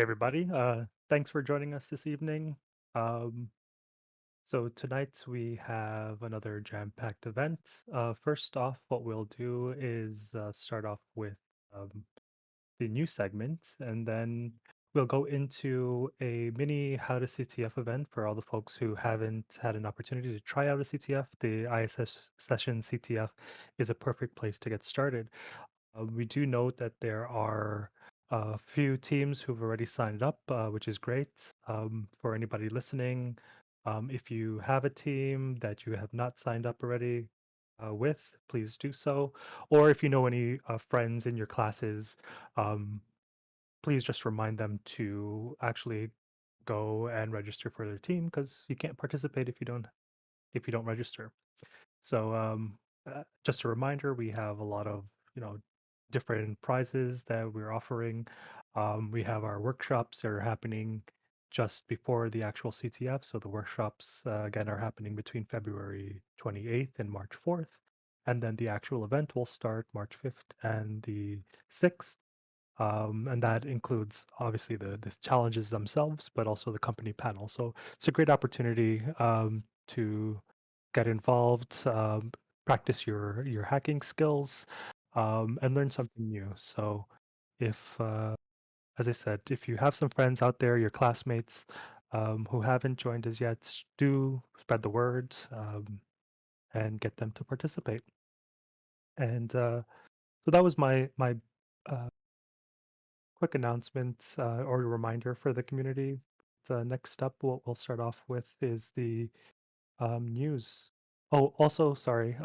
Hey everybody, thanks for joining us this evening. Um, so tonight we have another jam-packed event. First off, what we'll do is start off with um, the new segment, and then we'll go into a mini How to CTF event for all the folks who haven't had an opportunity to try out a CTF. The ISS session CTF is a perfect place to get started. We do note that there are a few teams who've already signed up, which is great. For anybody listening, if you have a team that you have not signed up already with, please do so. Or if you know any friends in your classes, um, please just remind them to actually go and register for their team because you can't participate if you don't register. So just a reminder, we have a lot of different prizes that we're offering. We have our workshops that are happening just before the actual CTF. So the workshops again are happening between February 28th and March 4th, and then the actual event will start March 5th and the 6th. And that includes obviously the challenges themselves, but also the company panel. So it's a great opportunity to get involved, practice your hacking skills, and learn something new. So if, as I said, if you have some friends out there, your classmates who haven't joined us yet, do spread the word and get them to participate. And so that was my uh, quick announcement or reminder for the community. The next up, what we'll start off with is the news. Oh, also, sorry,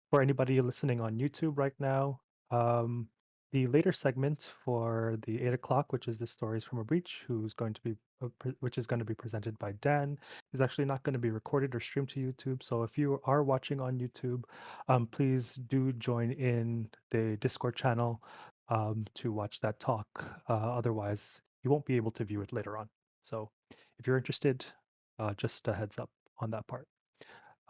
for anybody listening on YouTube right now, um, the later segment for the 8 o'clock, which is the stories from a breach, which is going to be presented by Dan, is actually not going to be recorded or streamed to YouTube. So if you are watching on YouTube, please do join in the Discord channel to watch that talk. Otherwise, you won't be able to view it later on. So if you're interested, just a heads up on that part.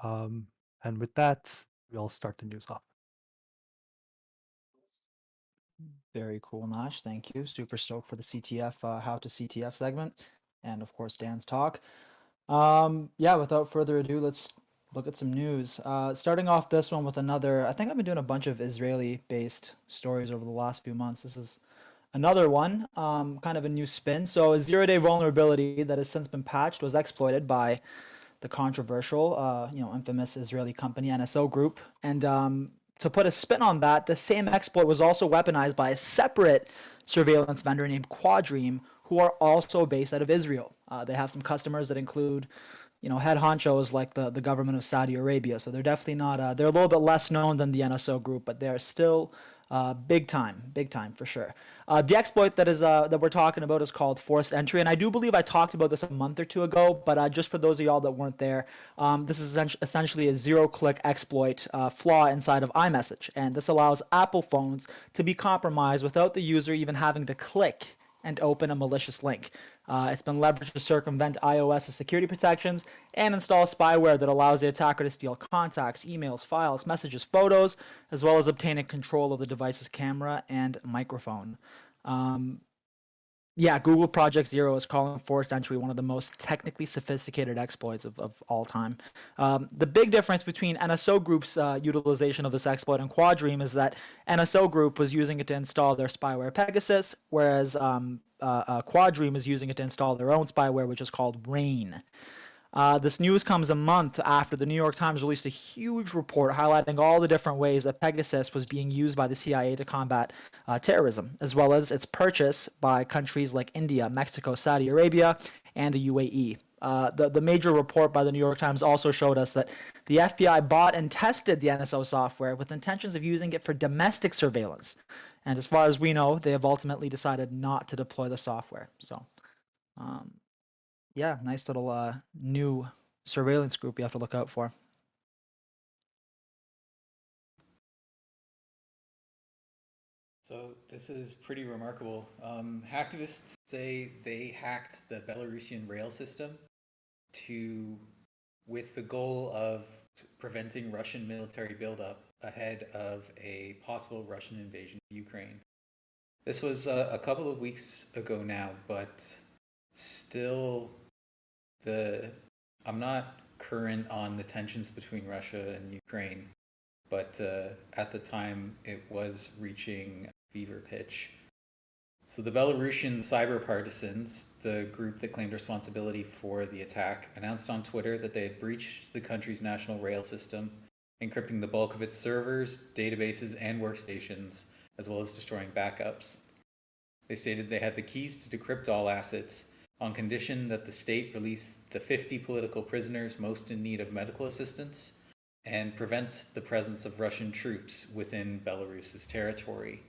Um, and with that, we'll start the news off. Very cool, Nash. Thank you. Super stoked for the CTF, How to CTF segment, and of course Dan's talk. Yeah, without further ado, let's look at some news. Starting off this one with another. I think I've been doing a bunch of Israeli-based stories over the last few months. This is another one, kind of a new spin. So a zero-day vulnerability that has since been patched was exploited by the controversial, infamous Israeli company NSO Group. And to put a spin on that, the same exploit was also weaponized by a separate surveillance vendor named Quadream, who are also based out of Israel. They have some customers that include, head honchos like the government of Saudi Arabia. So they're definitely not. They're a little bit less known than the NSO Group, but they're still big time for sure. The exploit that we're talking about is called forced entry, and I do believe I talked about this a month or two ago. But just for those of y'all that weren't there, this is essentially a zero-click exploit flaw inside of iMessage, and this allows Apple phones to be compromised without the user even having to click and open a malicious link. It's been leveraged to circumvent iOS's security protections and install spyware that allows the attacker to steal contacts, emails, files, messages, photos, as well as obtaining control of the device's camera and microphone. Um, yeah, Google Project Zero is calling forced entry one of the most technically sophisticated exploits of all time. The big difference between NSO Group's utilization of this exploit and Quadream is that NSO Group was using it to install their spyware Pegasus, whereas Quadream is using it to install their own spyware, which is called Rain. This news comes a month after the New York Times released a huge report highlighting all the different ways that Pegasus was being used by the CIA to combat terrorism, as well as its purchase by countries like India, Mexico, Saudi Arabia, and the UAE. The major report by the New York Times also showed us that the FBI bought and tested the NSO software with intentions of using it for domestic surveillance. And as far as we know, they have ultimately decided not to deploy the software. So, um, yeah, nice little new surveillance group you have to look out for. So this is pretty remarkable. Hacktivists say they hacked the Belarusian rail system to, with the goal of preventing Russian military buildup ahead of a possible Russian invasion of Ukraine. This was a couple of weeks ago now, but still, the I'm not current on the tensions between Russia and Ukraine, but at the time it was reaching fever pitch. So the Belarusian cyber partisans, the group that claimed responsibility for the attack, announced on Twitter that they had breached the country's national rail system, encrypting the bulk of its servers, databases, and workstations, as well as destroying backups. They stated they had the keys to decrypt all assets on condition that the state release the 50 political prisoners most in need of medical assistance and prevent the presence of Russian troops within Belarus's territory.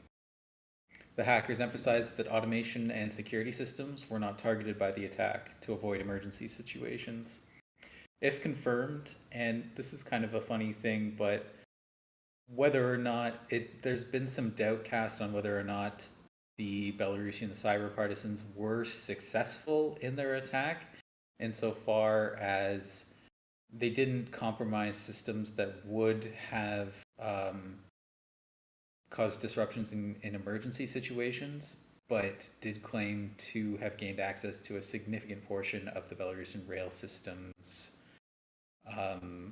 The hackers emphasized that automation and security systems were not targeted by the attack to avoid emergency situations. If confirmed, and this is kind of a funny thing, but whether or not there's been some doubt cast on whether or not the Belarusian cyber partisans were successful in their attack, insofar as they didn't compromise systems that would have caused disruptions in emergency situations, but did claim to have gained access to a significant portion of the Belarusian rail system's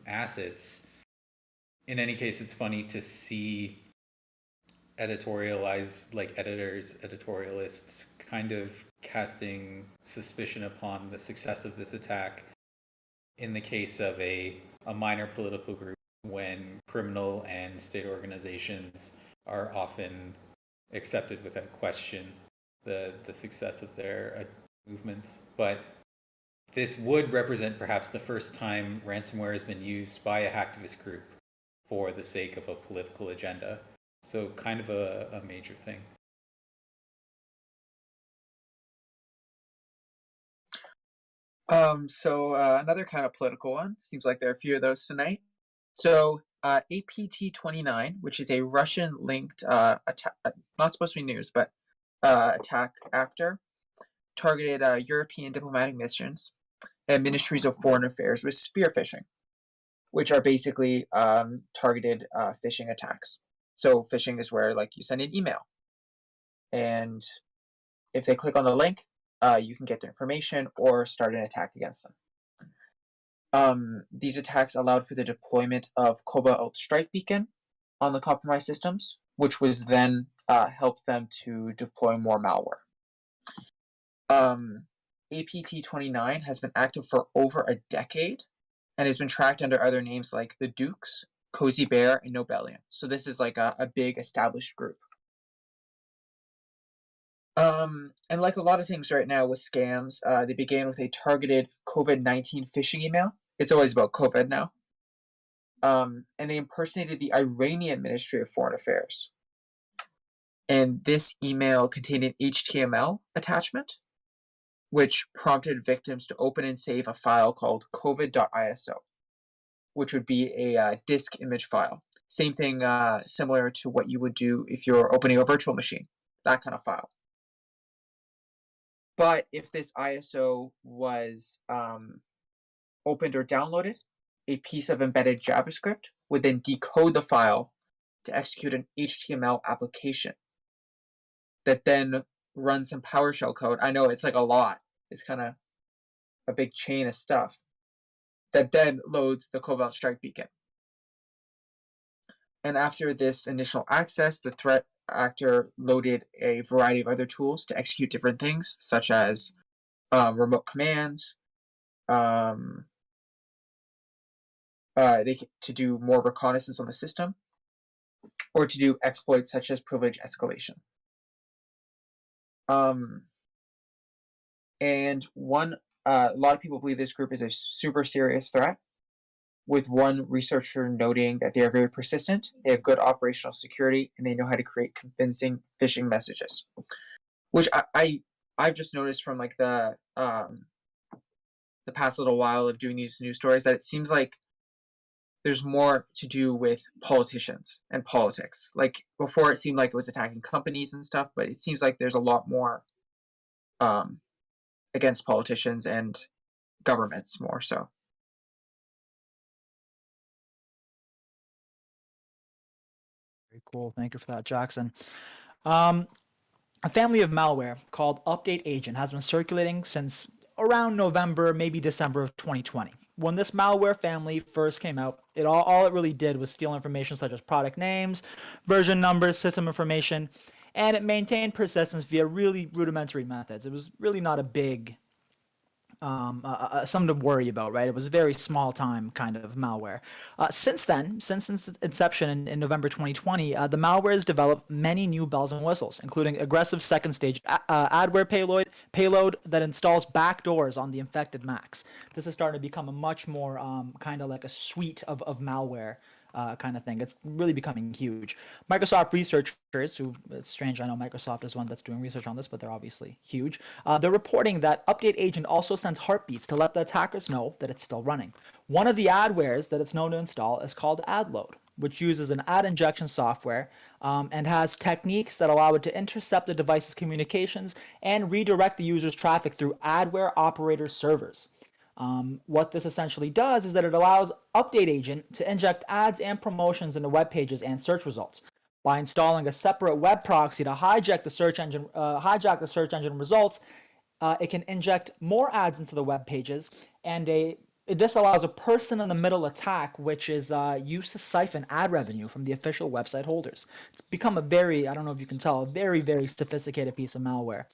assets. In any case, it's funny to see editorialists, kind of casting suspicion upon the success of this attack in the case of a minor political group when criminal and state organizations are often accepted without question the success of their movements. But this would represent perhaps the first time ransomware has been used by a hacktivist group for the sake of a political agenda. So kind of a major thing. Another kind of political one. Seems like there are a few of those tonight. So APT-29, which is a Russian-linked attack, not supposed to be news, but attack actor, targeted European diplomatic missions and ministries of foreign affairs with spear phishing, which are basically targeted phishing attacks. So phishing is where like you send an email, and if they click on the link, you can get their information or start an attack against them. These attacks allowed for the deployment of Cobalt Strike Beacon on the compromised systems, which was then helped them to deploy more malware. APT-29 has been active for over a decade and has been tracked under other names like the Dukes, Cozy Bear, and Nobelian. So this is like a big established group. And like a lot of things right now with scams, they began with a targeted COVID-19 phishing email. It's always about COVID now. And they impersonated the Iranian Ministry of Foreign Affairs. And this email contained an HTML attachment, which prompted victims to open and save a file called covid.iso, which would be a disk image file. Same thing, similar to what you would do if you're opening a virtual machine, that kind of file. But if this ISO was opened or downloaded, a piece of embedded JavaScript would then decode the file to execute an HTML application that then runs some PowerShell code. I know it's like a lot. It's kind of a big chain of stuff that then loads the Cobalt Strike Beacon. And after this initial access, the threat actor loaded a variety of other tools to execute different things, such as remote commands, to do more reconnaissance on the system, or to do exploits such as privilege escalation. And a lot of people believe this group is a super serious threat, with one researcher noting that they are very persistent, they have good operational security, and they know how to create convincing phishing messages. Which I've just noticed from like the past little while of doing these news stories that it seems like there's more to do with politicians and politics. Like before, it seemed like it was attacking companies and stuff, but it seems like there's a lot more against politicians and governments more so. Very cool. Thank you for that, Jackson. A family of malware called Update Agent has been circulating since around November, maybe December of 2020. When this malware family first came out, all it really did was steal information such as product names, version numbers, system information, and it maintained persistence via really rudimentary methods. It was really not a big something to worry about, right? It was a very small time kind of malware. Since then, since its inception in November 2020, the malware has developed many new bells and whistles, including aggressive second stage adware payload that installs backdoors on the infected Macs. This is starting to become a much more kind of like a suite of malware kind of thing. It's really becoming huge. Microsoft researchers, who it's strange, I know Microsoft is one that's doing research on this, but they're obviously huge. They're reporting that Update Agent also sends heartbeats to let the attackers know that it's still running. One of the adwares that it's known to install is called AdLoad, which uses an ad injection software and has techniques that allow it to intercept the device's communications and redirect the user's traffic through adware operator servers. What this essentially does is that it allows Update Agent to inject ads and promotions into web pages and search results. By installing a separate web proxy to hijack the search engine results, it can inject more ads into the web pages, and this allows a person-in-the-middle attack, which is used to siphon ad revenue from the official website holders. It's become a very, I don't know if you can tell, a very, very sophisticated piece of malware.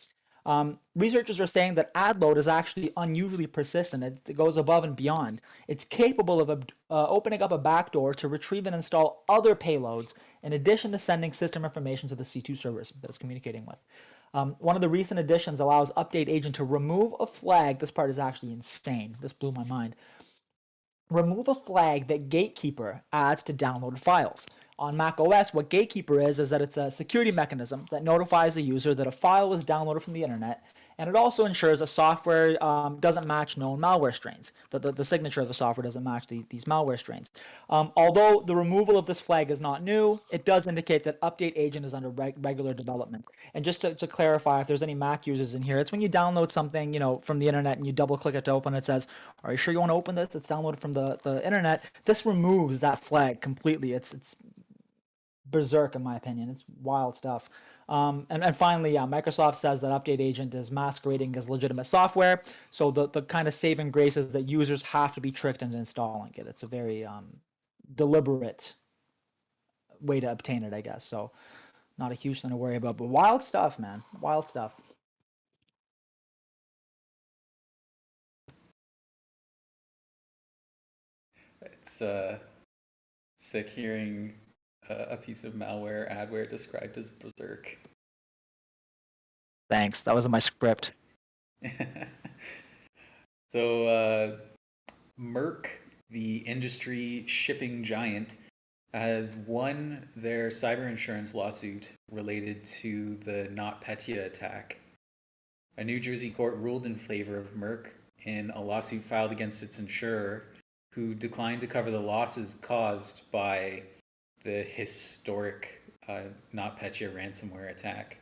Researchers are saying that ad load is actually unusually persistent. It goes above and beyond. It's capable of opening up a backdoor to retrieve and install other payloads in addition to sending system information to the C2 servers that it's communicating with. One of the recent additions allows Update Agent to remove a flag. This part is actually insane. This blew my mind. Remove a flag that Gatekeeper adds to downloaded files. On Mac OS, what Gatekeeper is that it's a security mechanism that notifies a user that a file was downloaded from the internet, and it also ensures a software doesn't match known malware strains. The signature of the software doesn't match these malware strains. Although the removal of this flag is not new, it does indicate that Update Agent is under regular development. And just to clarify, if there's any Mac users in here, it's when you download something, from the internet and you double click it to open, it says, "Are you sure you want to open this? It's downloaded from the internet." This removes that flag completely. It's berserk in my opinion. It's wild stuff. And finally, yeah, Microsoft says that Update Agent is masquerading as legitimate software. So the kind of saving grace is that users have to be tricked into installing it. It's a very deliberate way to obtain it, I guess. So not a huge thing to worry about, but wild stuff, man. Wild stuff. It's sick hearing a piece of malware adware described as berserk. Thanks. That was in my script. So Merck, the industry shipping giant, has won their cyber insurance lawsuit related to the NotPetya attack. A New Jersey court ruled in favor of Merck in a lawsuit filed against its insurer, who declined to cover the losses caused by the historic NotPetya ransomware attack.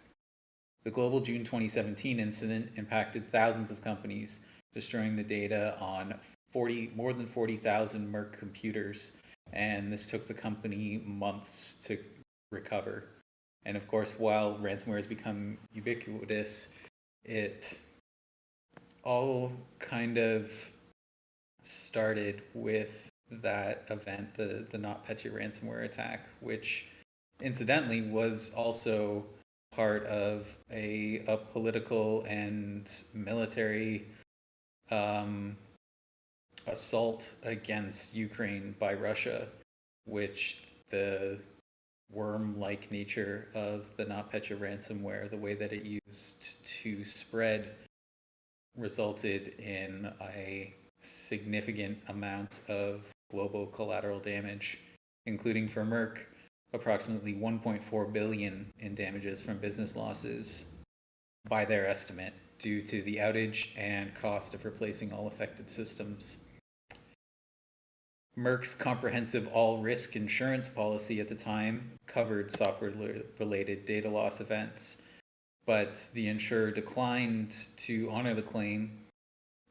The global June 2017 incident impacted thousands of companies, destroying the data on more than 40,000 Merck computers, and this took the company months to recover. And of course, while ransomware has become ubiquitous, it all kind of started with that event, the NotPetya ransomware attack, which incidentally was also part of a political and military assault against Ukraine by Russia, which the worm-like nature of the NotPetya ransomware, the way that it used to spread, resulted in a significant amount of global collateral damage, including for Merck, approximately 1.4 billion in damages from business losses by their estimate due to the outage and cost of replacing all affected systems. Merck's comprehensive all-risk insurance policy at the time covered software-related data loss events, but the insurer declined to honor the claim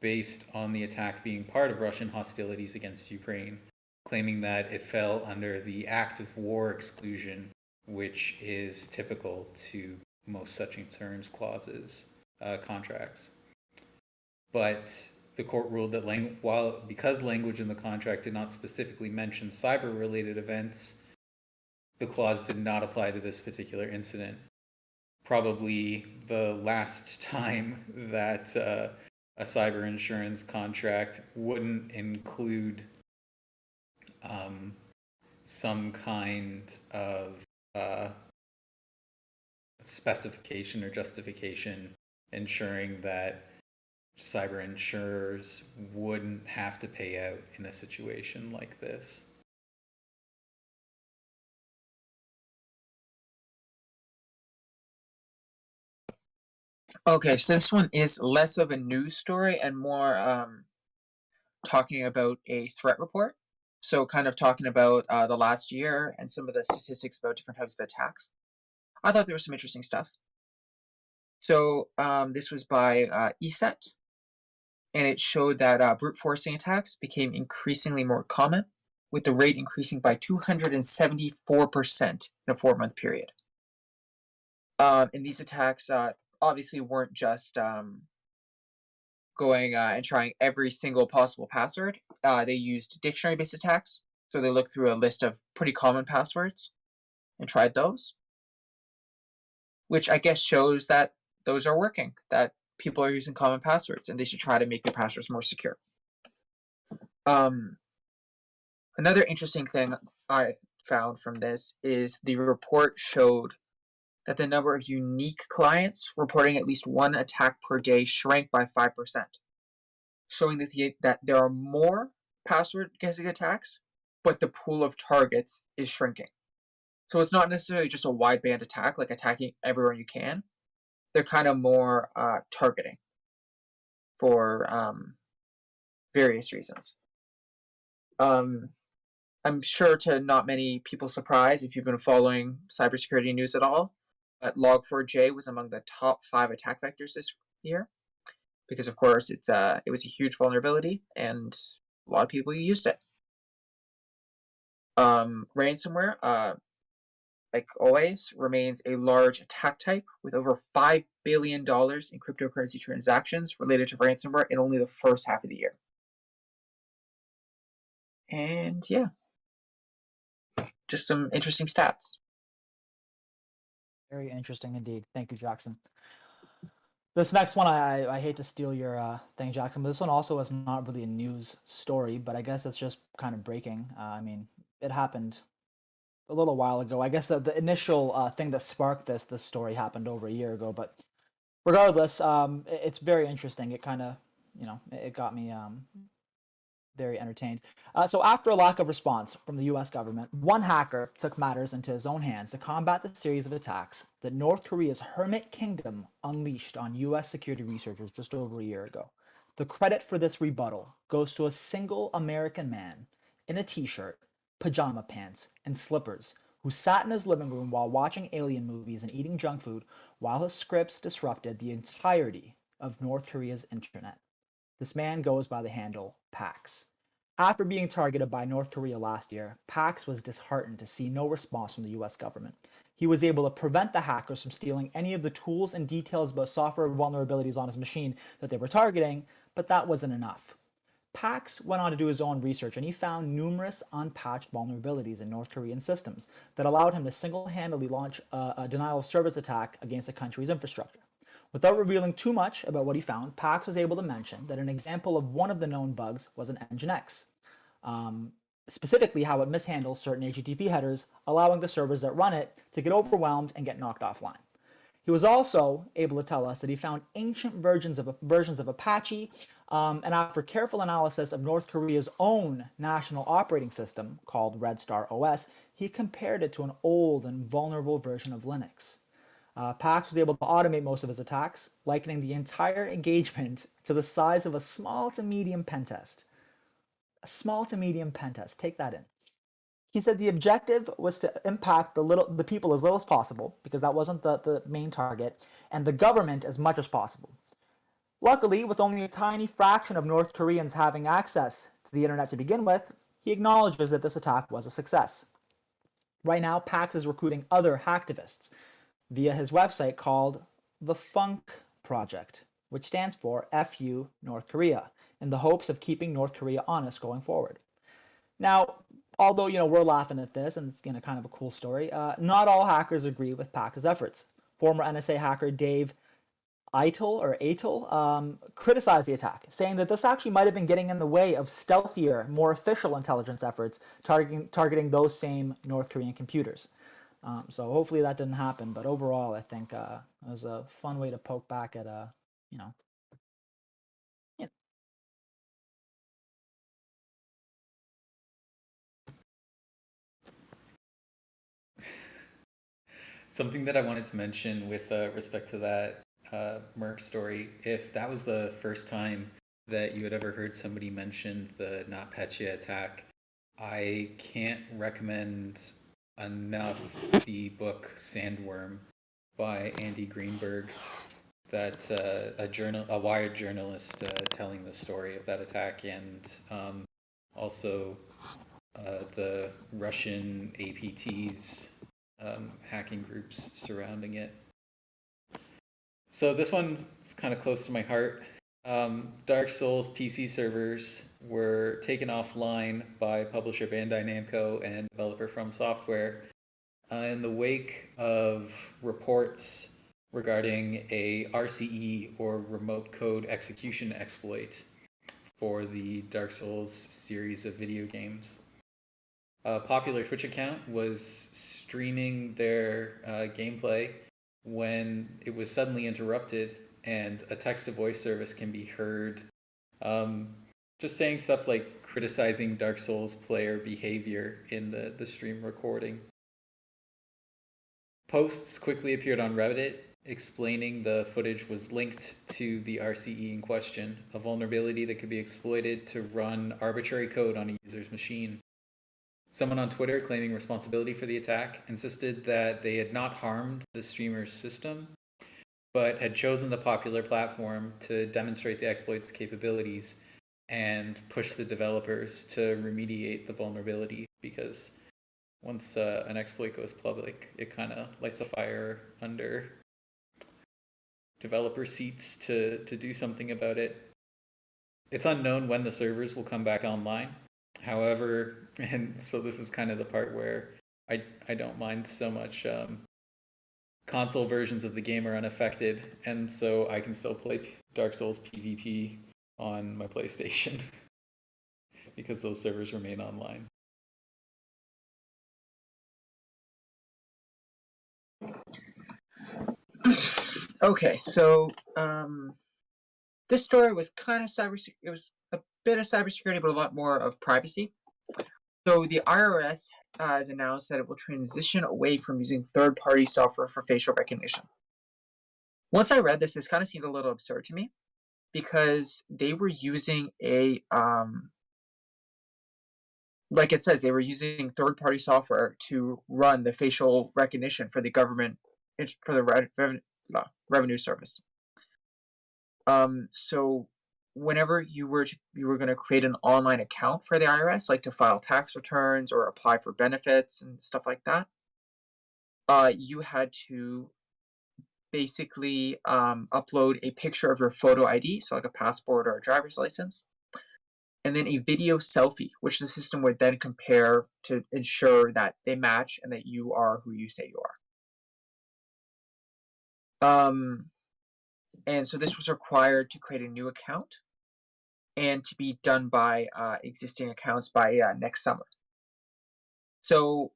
based on the attack being part of Russian hostilities against Ukraine, claiming that it fell under the active war exclusion, which is typical to most such terms clauses, contracts. But the court ruled that because language in the contract did not specifically mention cyber-related events, the clause did not apply to this particular incident. Probably the last time that a cyber insurance contract wouldn't include some kind of specification or justification ensuring that cyber insurers wouldn't have to pay out in a situation like this. Okay, so this one is less of a news story and more talking about a threat report. So kind of talking about the last year and some of the statistics about different types of attacks. I thought there was some interesting stuff. So this was by ESET, and it showed that brute forcing attacks became increasingly more common, with the rate increasing by 274% in a 4-month period. And these attacks obviously weren't just going and trying every single possible password. They used dictionary-based attacks, so they looked through a list of pretty common passwords and tried those, which I guess shows that those are working, that people are using common passwords, and they should try to make their passwords more secure. Another interesting thing I found from this is the report showed that the number of unique clients reporting at least one attack per day shrank by 5%, showing that there are more password guessing attacks, but the pool of targets is shrinking. So it's not necessarily just a wideband attack, like attacking everywhere you can. They're kind of more targeting for various reasons. I'm sure to not many people's surprise, if you've been following cybersecurity news at all, but Log4j was among the top 5 attack vectors this year, because of course it was a huge vulnerability and a lot of people used it. Ransomware, like always, remains a large attack type, with over $5 billion in cryptocurrency transactions related to ransomware in only the first half of the year. And yeah, just some interesting stats. Very interesting indeed. Thank you, Jackson. This next one, I hate to steal your thing, Jackson, but this one also is not really a news story, but I guess it's just kind of breaking. I mean, it happened a little while ago. I guess the initial thing that sparked this story happened over a year ago, but regardless, it's very interesting. It kind of, it got me very entertained. So after a lack of response from the US government, one hacker took matters into his own hands to combat the series of attacks that North Korea's Hermit Kingdom unleashed on US security researchers just over a year ago. The credit for this rebuttal goes to a single American man in a t-shirt, pajama pants, and slippers who sat in his living room while watching alien movies and eating junk food while his scripts disrupted the entirety of North Korea's internet. This man goes by the handle Pax. After being targeted by North Korea last year, Pax was disheartened to see no response from the US government. He was able to prevent the hackers from stealing any of the tools and details about software vulnerabilities on his machine that they were targeting, but that wasn't enough. Pax went on to do his own research, and he found numerous unpatched vulnerabilities in North Korean systems that allowed him to single-handedly launch a denial-of-service attack against the country's infrastructure. Without revealing too much about what he found, Pax was able to mention that an example of one of the known bugs was an Nginx, specifically how it mishandles certain HTTP headers, allowing the servers that run it to get overwhelmed and get knocked offline. He was also able to tell us that he found ancient versions of Apache, and after careful analysis of North Korea's own national operating system called Red Star OS, he compared it to an old and vulnerable version of Linux. Pax was able to automate most of his attacks, likening the entire engagement to the size of a small to medium pen test. A small to medium pen test. Take that in. He said the objective was to impact the people as little as possible, because that wasn't the main target, and the government as much as possible. Luckily, with only a tiny fraction of North Koreans having access to the internet to begin with, he acknowledges that this attack was a success. Right now, Pax is recruiting other hacktivists. via his website called the Funk Project, which stands for FU North Korea, in the hopes of keeping North Korea honest going forward. Now, although we're laughing at this and it's kind of a cool story, not all hackers agree with Pacta's efforts. Former NSA hacker Dave Eitel criticized the attack, saying that this actually might have been getting in the way of stealthier, more official intelligence efforts targeting those same North Korean computers. So hopefully that didn't happen. But overall, I think it was a fun way to poke back at you know. Something that I wanted to mention with respect to that Merck story, if that was the first time that you had ever heard somebody mention the NotPetya attack, I can't recommend enough the book Sandworm by Andy Greenberg. That a Wired journalist telling the story of that attack, and also the Russian APTs hacking groups surrounding it. So this one's kind of close to my heart. Dark Souls PC servers were taken offline by publisher Bandai Namco and developer From Software in the wake of reports regarding a RCE, or remote code execution exploit, for the Dark Souls series of video games. A popular Twitch account was streaming their gameplay when it was suddenly interrupted, and a text-to-voice service can be heard just saying stuff like criticizing Dark Souls player behavior in the stream recording. Posts quickly appeared on Reddit explaining the footage was linked to the RCE in question, a vulnerability that could be exploited to run arbitrary code on a user's machine. Someone on Twitter, claiming responsibility for the attack, insisted that they had not harmed the streamer's system, but had chosen the popular platform to demonstrate the exploit's capabilities and push the developers to remediate the vulnerability, because once an exploit goes public, it kind of lights a fire under developer seats to do something about it. It's unknown when the servers will come back online. However, and so this is kind of the part where I don't mind so much. Console versions of the game are unaffected, and so I can still play Dark Souls PvP on my PlayStation because those servers remain online. Okay, so this story was kind of it was a bit of cybersecurity, but a lot more of privacy. So the IRS has announced that it will transition away from using third-party software for facial recognition. Once I read this kind of seemed a little absurd to me, because they were using like it says, they were using third-party software to run the facial recognition for the government, for the revenue service. So whenever you were going to create an online account for the IRS, like to file tax returns or apply for benefits and stuff like that, you had to basically upload a picture of your photo ID, so like a passport or a driver's license, and then a video selfie, which the system would then compare to ensure that they match and that you are who you say you are. And so this was required to create a new account and to be done by existing accounts by next summer. So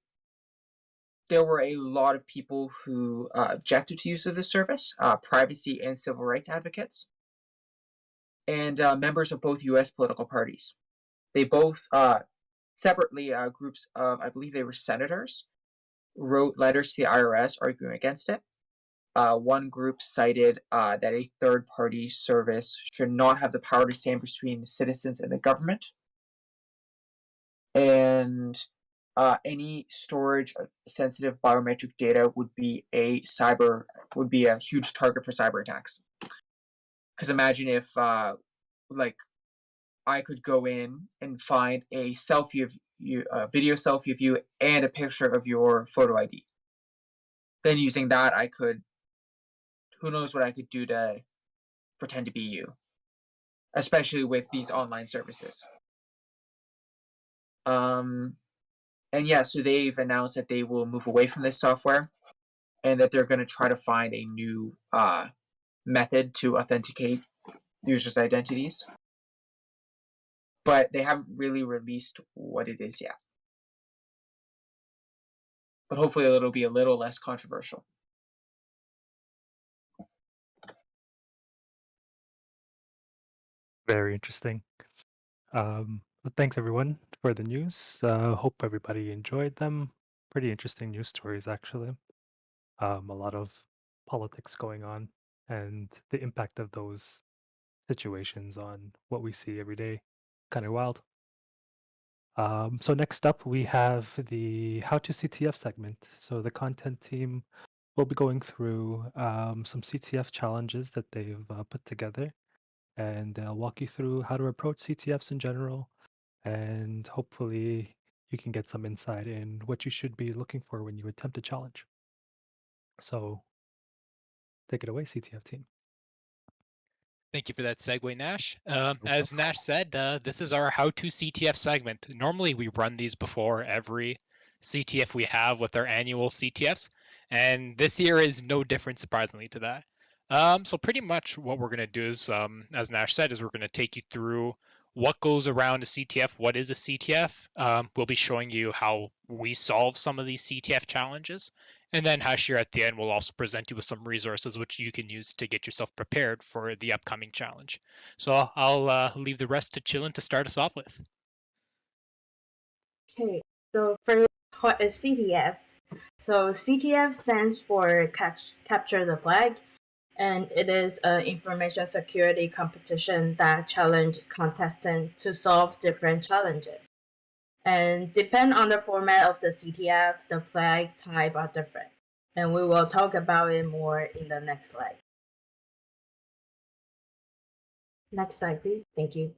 there were a lot of people who objected to use of this service, privacy and civil rights advocates, and members of both U.S. political parties. They both, separately, groups of, I believe they were senators, wrote letters to the IRS arguing against it. One group cited that a third-party service should not have the power to stand between citizens and the government. And any storage of sensitive biometric data would be a huge target for cyber attacks. Because imagine if, like, I could go in and find a selfie of you, a video selfie of you, and a picture of your photo ID. then using that, I could, who knows what I could do to pretend to be you, especially with these online services. And yeah, so they've announced that they will move away from this software and that they're going to try to find a new method to authenticate users' identities. But they haven't really released what it is yet. But hopefully it'll be a little less controversial. Very interesting. But thanks everyone for the news. Hope everybody enjoyed them. Pretty interesting news stories, actually. A lot of politics going on and the impact of those situations on what we see every day. Kind of wild. So next up, we have the How to CTF segment. So the content team will be going through some CTF challenges that they've put together, and they'll walk you through how to approach CTFs in general, and hopefully you can get some insight in what you should be looking for when you attempt a challenge. So take it away, CTF team. Thank you for that segue, Nash. As Nash said, this is our How to CTF segment. Normally, we run these before every CTF we have with our annual CTFs, and this year is no different, surprisingly, to that. So pretty much what we're going to do is, as Nash said, is we're going to take you through what goes around a CTF, what is a CTF. We'll be showing you how we solve some of these CTF challenges. And then Hashir at the end will also present you with some resources which you can use to get yourself prepared for the upcoming challenge. So I'll leave the rest to Chillin to start us off with. Okay, so first, what is CTF? So CTF stands for Capture the Flag, and it is an information security competition that challenges contestants to solve different challenges. And depend on the format of the CTF, the flag type are different. And we will talk about it more in the next slide. Next slide, please. Thank you.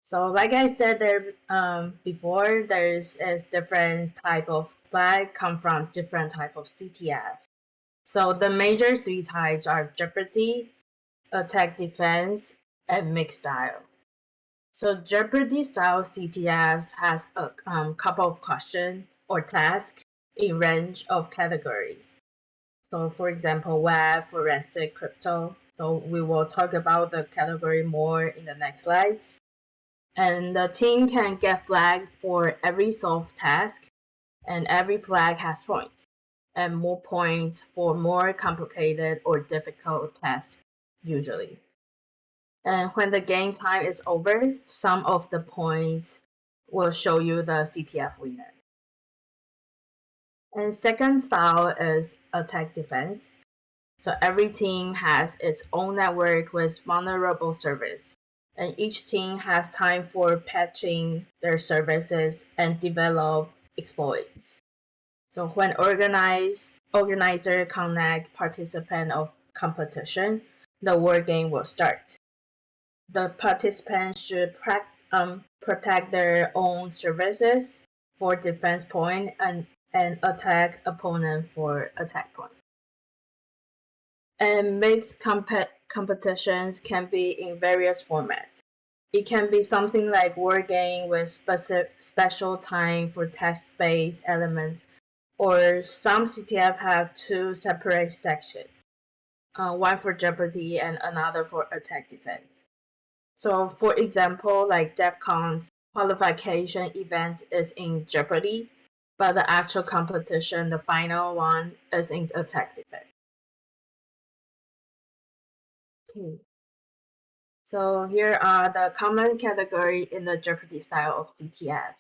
So like I said there before, there's a different type of flag come from different type of CTF. So the major three types are Jeopardy, Attack Defense, and Mixed Style. So Jeopardy style CTFs has a couple of questions or tasks in range of categories. So for example, web, forensic, crypto. So we will talk about the category more in the next slides. And the team can get flagged for every solved task, and every flag has points, and more points for more complicated or difficult tasks usually. And when the game time is over, some of the points will show you the CTF winner. And second style is attack defense. So every team has its own network with vulnerable service, and each team has time for patching their services and develop exploits. So when organizer connect participant of competition, the war game will start. The participants should protect their own services for defense point and attack opponent for attack point. And mixed competitions can be in various formats. It can be something like war game with special time for text-based element, or some CTF have two separate sections, one for Jeopardy and another for attack defense. So for example, like DEFCON's qualification event is in Jeopardy, but the actual competition, the final one, is in attack defense. Okay. So here are the common category in the Jeopardy style of CTF.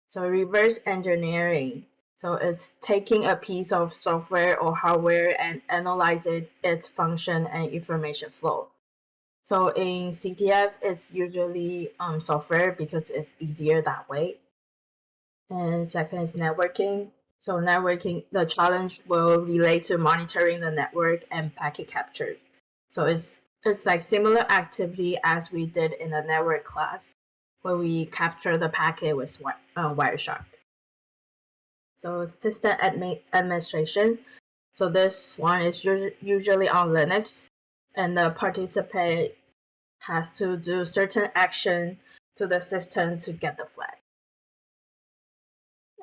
So reverse engineering. So it's taking a piece of software or hardware and analyzing its function and information flow. So in CTF, it's usually software because it's easier that way. And second is networking. So networking, the challenge will relate to monitoring the network and packet capture. So it's like similar activity as we did in the network class, where we capture the packet with Wireshark. So system administration. So this one is usually on Linux, and the participant has to do certain action to the system to get the flag.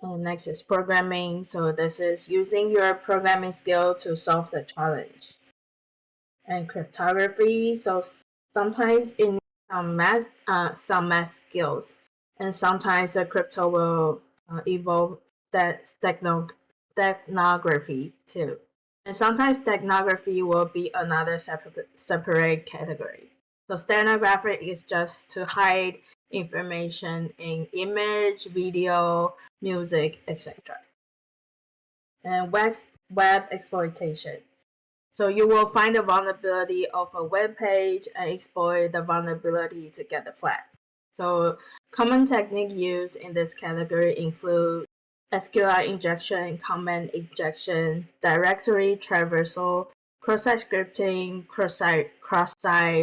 And next is programming. So this is using your programming skill to solve the challenge. And cryptography. So sometimes it needs some math skills, and sometimes the crypto will evolve that technography too. And sometimes technography will be another separate category. So stenography is just to hide information in image, video, music, etc. And web exploitation. So you will find the vulnerability of a web page and exploit the vulnerability to get the flag. So common technique used in this category include SQL injection, command injection, directory traversal, cross-site scripting, cross-site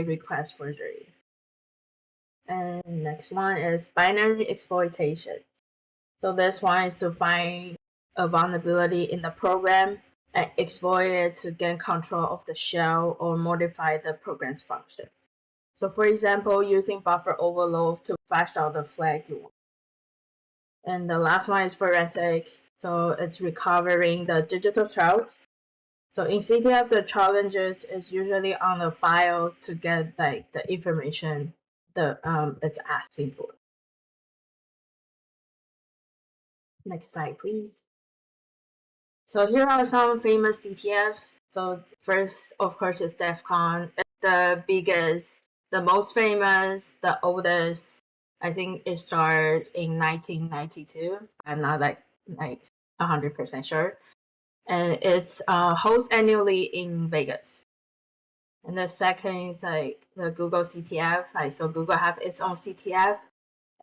request forgery. And next one is binary exploitation. So this one is to find a vulnerability in the program and exploit it to gain control of the shell or modify the program's function. So for example, using buffer overload to flash out the flag you want. And the last one is forensic. So it's recovering the digital trails. So in CTF, the challenges is usually on the file to get like the information that it's asking for. Next slide, please. So here are some famous CTFs. So first, of course, is DEF CON. It's the biggest, the most famous, the oldest. I think it started in 1992. I'm not like 100% sure. And it's hosted annually in Vegas. And the second is like the Google CTF. Like so, Google have its own CTF.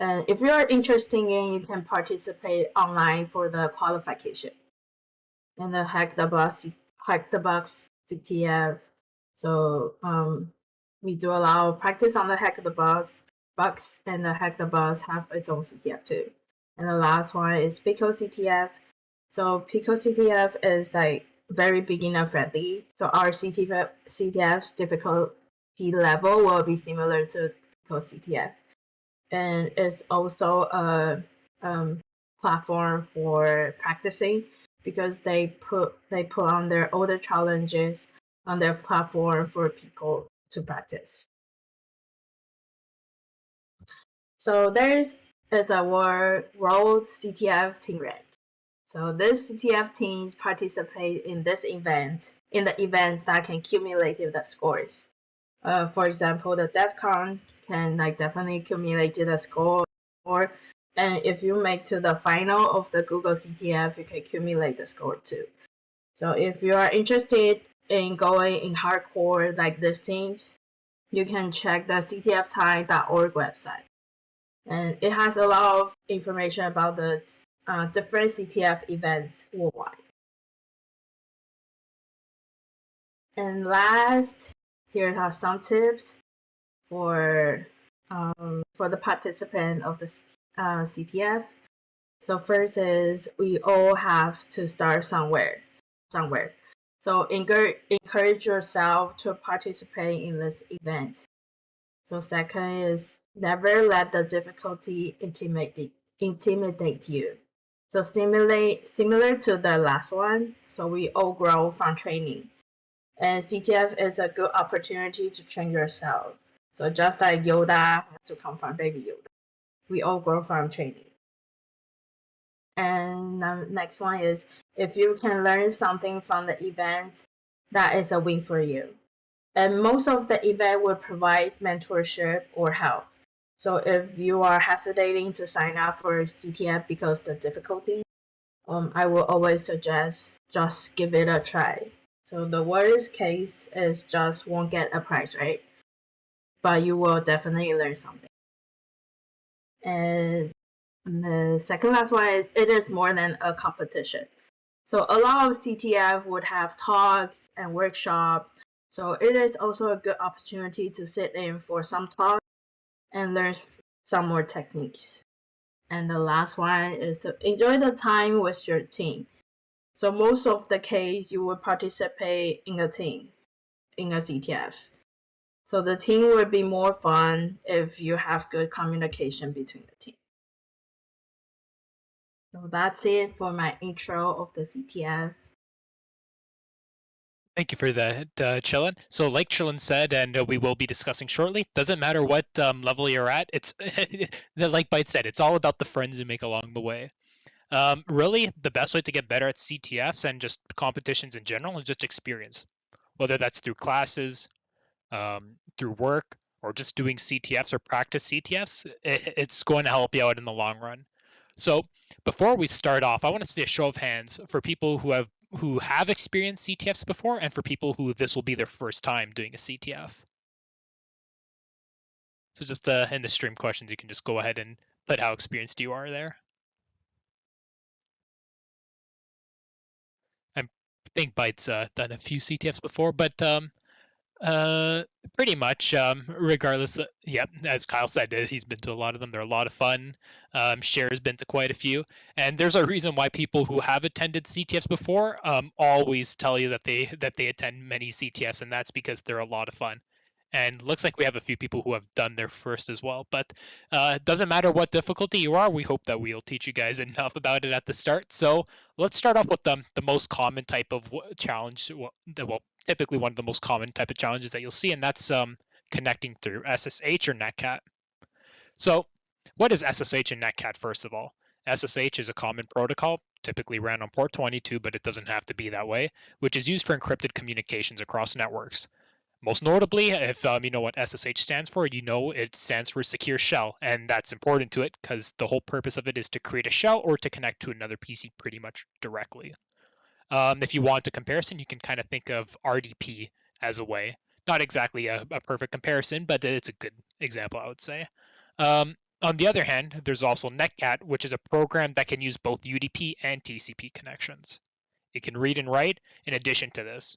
And if you're interested in, you can participate online for the qualification. And the Hack the Box CTF. So we do a lot of practice on the Hack the Box, and the Hack the Box have its own CTF too. And the last one is Pico CTF. So Pico CTF is like very beginner friendly. So our CTF's difficulty level will be similar to Pico CTF, and it's also a platform for practicing because they put on their older challenges on their platform for people to practice. So there is a World CTF team rank. So this CTF teams participate in the events that can cumulate the scores. For example, the DEF CON can definitely accumulate the score, and if you make to the final of the Google CTF, you can accumulate the score too. So if you are interested in going in hardcore like these teams, you can check the ctftime.org website. And it has a lot of information about the different CTF events worldwide. And last, here are some tips for the participant of the CTF. So first is we all have to start somewhere. So encourage yourself to participate in this event. So second is never let the difficulty intimidate you. So similar to the last one, so we all grow from training. And CTF is a good opportunity to train yourself. So just like Yoda has to come from Baby Yoda, we all grow from training. And next one is if you can learn something from the event, that is a win for you. And most of the event will provide mentorship or help. So if you are hesitating to sign up for CTF because the difficulty, I will always suggest just give it a try. So the worst case is just won't get a prize, right? But you will definitely learn something. And the second last one, it is more than a competition. So a lot of CTF would have talks and workshops. So it is also a good opportunity to sit in for some talk and learn some more techniques. And the last one is to enjoy the time with your team. So most of the case, you will participate in a team, in a CTF. So the team will be more fun if you have good communication between the team. So that's it for my intro of the CTF. Thank you for that, Chillin. So, like Chillin said, and we will be discussing shortly, doesn't matter what level you're at. It's like Byte said, it's all about the friends you make along the way. Really, the best way to get better at CTFs and just competitions in general is just experience, whether that's through classes, through work, or just doing CTFs or practice CTFs. It's going to help you out in the long run. So before we start off, I want to see a show of hands for people who have experienced CTFs before, and for people who this will be their first time doing a CTF. So just in the stream questions, you can just go ahead and put how experienced you are there. I think Byte's done a few CTFs before, but pretty much, regardless. Yeah, as Kyle said, he's been to a lot of them. They're a lot of fun. Cher's been to quite a few, and there's a reason why people who have attended CTFs before always tell you that they attend many CTFs, and that's because they're a lot of fun. And looks like we have a few people who have done their first as well. But it doesn't matter what difficulty you are. We hope that we'll teach you guys enough about it at the start. So let's start off with the most common type of challenge. Well, typically one of the most common type of challenges that you'll see, and that's connecting through SSH or Netcat. So what is SSH and Netcat, first of all? SSH is a common protocol, typically ran on port 22, but it doesn't have to be that way, which is used for encrypted communications across networks. Most notably, if you know what SSH stands for, you know it stands for Secure Shell, and that's important to it because the whole purpose of it is to create a shell or to connect to another PC pretty much directly. If you want a comparison, you can kind of think of RDP as a way. Not exactly a perfect comparison, but it's a good example, I would say. On the other hand, there's also Netcat, which is a program that can use both UDP and TCP connections. It can read and write in addition to this.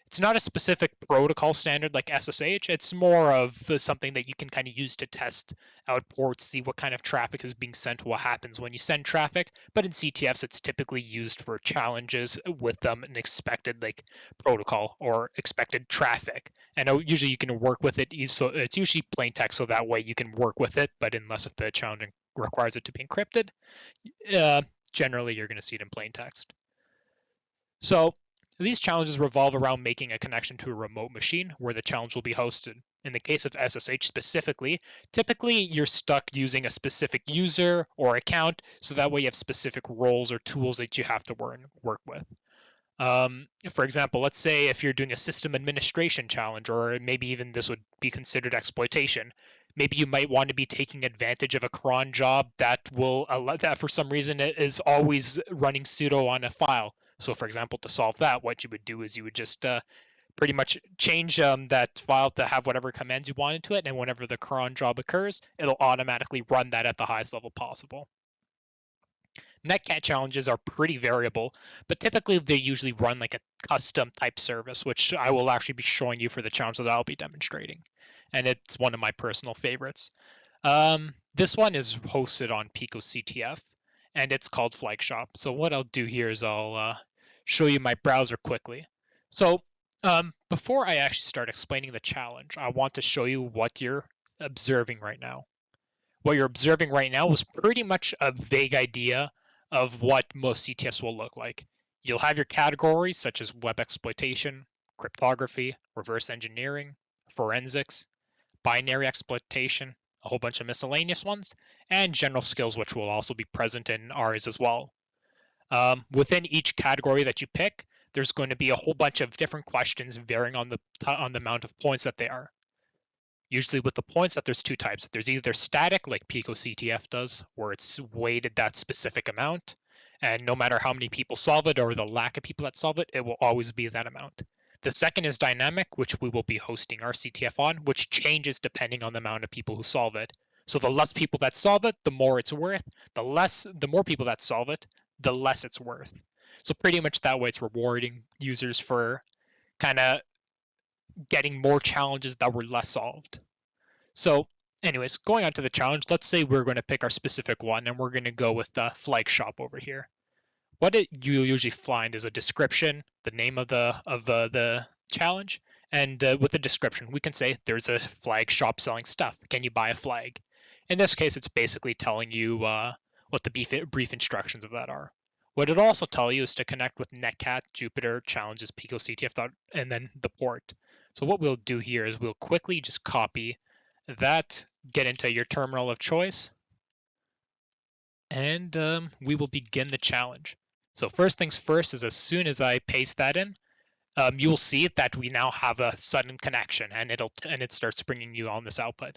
It's not a specific protocol standard like SSH. It's more of something that you can kind of use to test out ports, see what kind of traffic is being sent, what happens when you send traffic. But in CTFs, it's typically used for challenges with an expected like protocol or expected traffic. And usually you can work with it. So it's usually plain text, so that way you can work with it. But unless if the challenge requires it to be encrypted, generally you're going to see it in plain text. So these challenges revolve around making a connection to a remote machine where the challenge will be hosted. In the case of SSH specifically, typically you're stuck using a specific user or account, so that way you have specific roles or tools that you have to work with. For example, let's say if you're doing a system administration challenge, or maybe even this would be considered exploitation, maybe you might want to be taking advantage of a cron job that will allow that for some reason it is always running sudo on a file. So for example, to solve that, what you would do is you would just pretty much change that file to have whatever commands you want into it, and whenever the cron job occurs, it'll automatically run that at the highest level possible. Netcat challenges are pretty variable, but typically they usually run like a custom type service, which I will actually be showing you for the challenge that I'll be demonstrating. And it's one of my personal favorites. This one is hosted on Pico CTF, and it's called Flagshop. So what I'll do here is I'll show you my browser quickly. So before I actually start explaining the challenge, I want to show you what you're observing right now. What you're observing right now is pretty much a vague idea of what most CTFs will look like. You'll have your categories such as web exploitation, cryptography, reverse engineering, forensics, binary exploitation, a whole bunch of miscellaneous ones, and general skills, which will also be present in ours as well. Within each category that you pick, there's going to be a whole bunch of different questions varying on the amount of points that they are. Usually with the points that there's two types. There's either static, like Pico CTF does, where it's weighted that specific amount, and no matter how many people solve it or the lack of people that solve it, it will always be that amount. The second is dynamic, which we will be hosting our CTF on, which changes depending on the amount of people who solve it. So the less people that solve it, the more it's worth. The more people that solve it, the less it's worth. So pretty much that way it's rewarding users for kind of getting more challenges that were less solved. So anyways, going on to the challenge, let's say we're going to pick our specific one and we're going to go with the Flagshop over here. what you usually find is a description, the name of the challenge, and with the description, we can say there's a flag shop selling stuff. Can you buy a flag? In this case, it's basically telling you what the brief instructions of that are. What it'll also tell you is to connect with Netcat, Jupyter, Challenges, Pico, CTF, and then the port. So what we'll do here is we'll quickly just copy that, get into your terminal of choice, and we will begin the challenge. So first things first is as soon as I paste that in, you will see that we now have a sudden connection, and it starts bringing you on this output.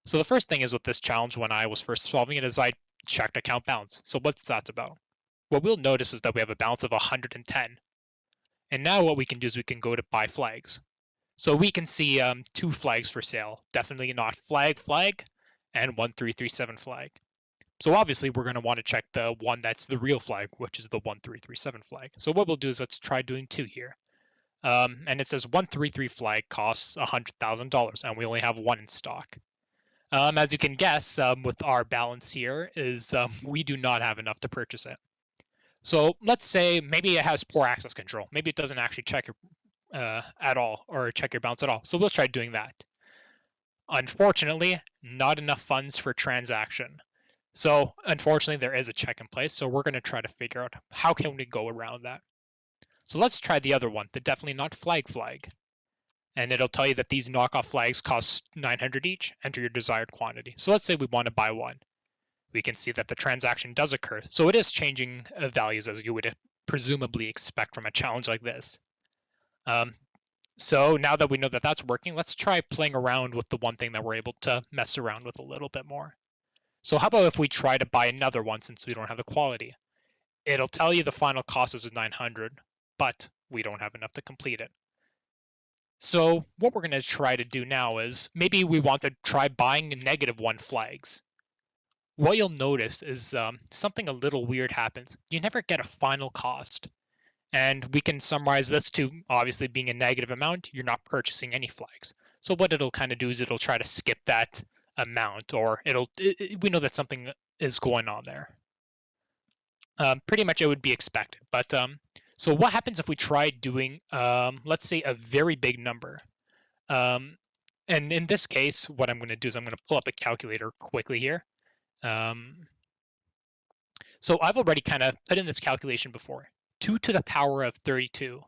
So the first thing is with this challenge, when I was first solving it, is I checked account balance. So what's that about? What we'll notice is that we have a balance of 110. And now what we can do is we can go to buy flags. So we can see 2 flags for sale, definitely not flag, and 1337 flag. So obviously we're going to want to check the one that's the real flag, which is the 1337 flag. So what we'll do is let's try doing 2 here. And it says 133 flag costs $100,000, and we only have 1 in stock. As you can guess, with our balance here is we do not have enough to purchase it. So let's say maybe it has poor access control. Maybe it doesn't actually check your at all, or check your balance at all. So we'll try doing that. Unfortunately, not enough funds for transaction. So unfortunately, there is a check in place. So we're going to try to figure out how can we go around that. So let's try the other one, the definitely not flag. And it'll tell you that these knockoff flags cost 900 each. Enter your desired quantity. So let's say we want to buy 1. We can see that the transaction does occur. So it is changing values as you would presumably expect from a challenge like this. So now that we know that that's working, let's try playing around with the one thing that we're able to mess around with a little bit more. So how about if we try to buy another one since we don't have the quality? It'll tell you the final cost is 900, but we don't have enough to complete it. So what we're going to try to do now is maybe we want to try buying -1 flags. What you'll notice is something a little weird happens. You never get a final cost. And we can summarize this to obviously being a negative amount, you're not purchasing any flags. So what it'll kind of do is it'll try to skip that amount, or we know that something is going on there. Pretty much it would be expected. But so what happens if we try doing, let's say, a very big number? And in this case, what I'm going to do is I'm going to pull up a calculator quickly here. So I've already kind of put in this calculation before. 2 to the power of 32.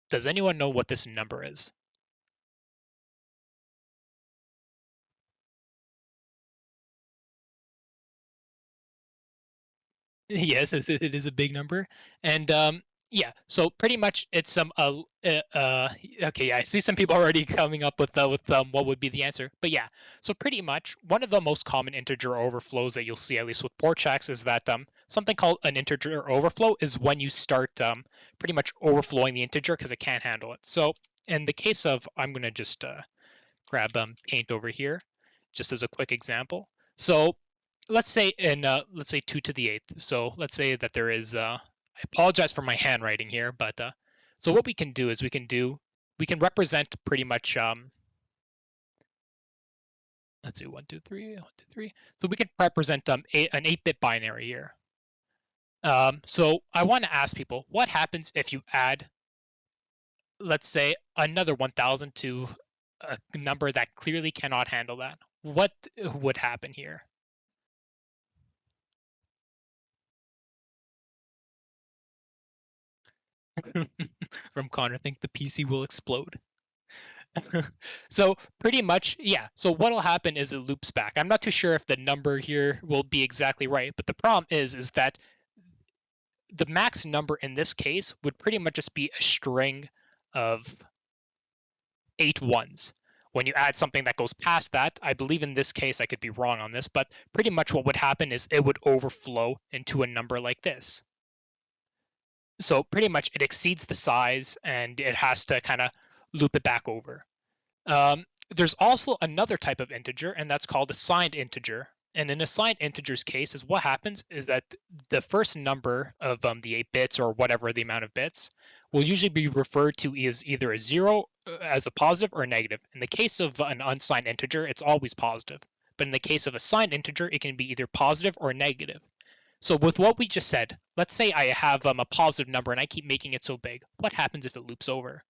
Does anyone know what this number is? Yes, it is a big number. And yeah, so pretty much it's okay, yeah, I see some people already coming up with what would be the answer. But yeah, so pretty much one of the most common integer overflows that you'll see, at least with port checks, is that something called an integer overflow is when you start pretty much overflowing the integer because it can't handle it. So in the case of, I'm going to just grab paint over here just as a quick example. So let's say 2 to the 8th. So let's say that there is I apologize for my handwriting here, but so what we can do is we can represent pretty much let's see 1 2 3 1 2 3. So we can represent an 8-bit binary here. So I want to ask people, what happens if you add, let's say, another 1000 to a number that clearly cannot handle that? What would happen here? From Connor, I think the PC will explode. So pretty much, yeah. So what'll happen is it loops back. I'm not too sure if the number here will be exactly right, but the problem is that the max number in this case would pretty much just be a string of 8 ones. When you add something that goes past that, I believe in this case, I could be wrong on this, but pretty much what would happen is it would overflow into a number like this. So pretty much it exceeds the size and it has to kind of loop it back over. There's also another type of integer, and that's called assigned integer. And in assigned integers case, is what happens is that the first number of the 8 bits or whatever the amount of bits will usually be referred to as either a 0 as a positive or a negative. In the case of an unsigned integer, it's always positive. But in the case of a signed integer, it can be either positive or negative. So with what we just said, let's say I have a positive number and I keep making it so big. What happens if it loops over?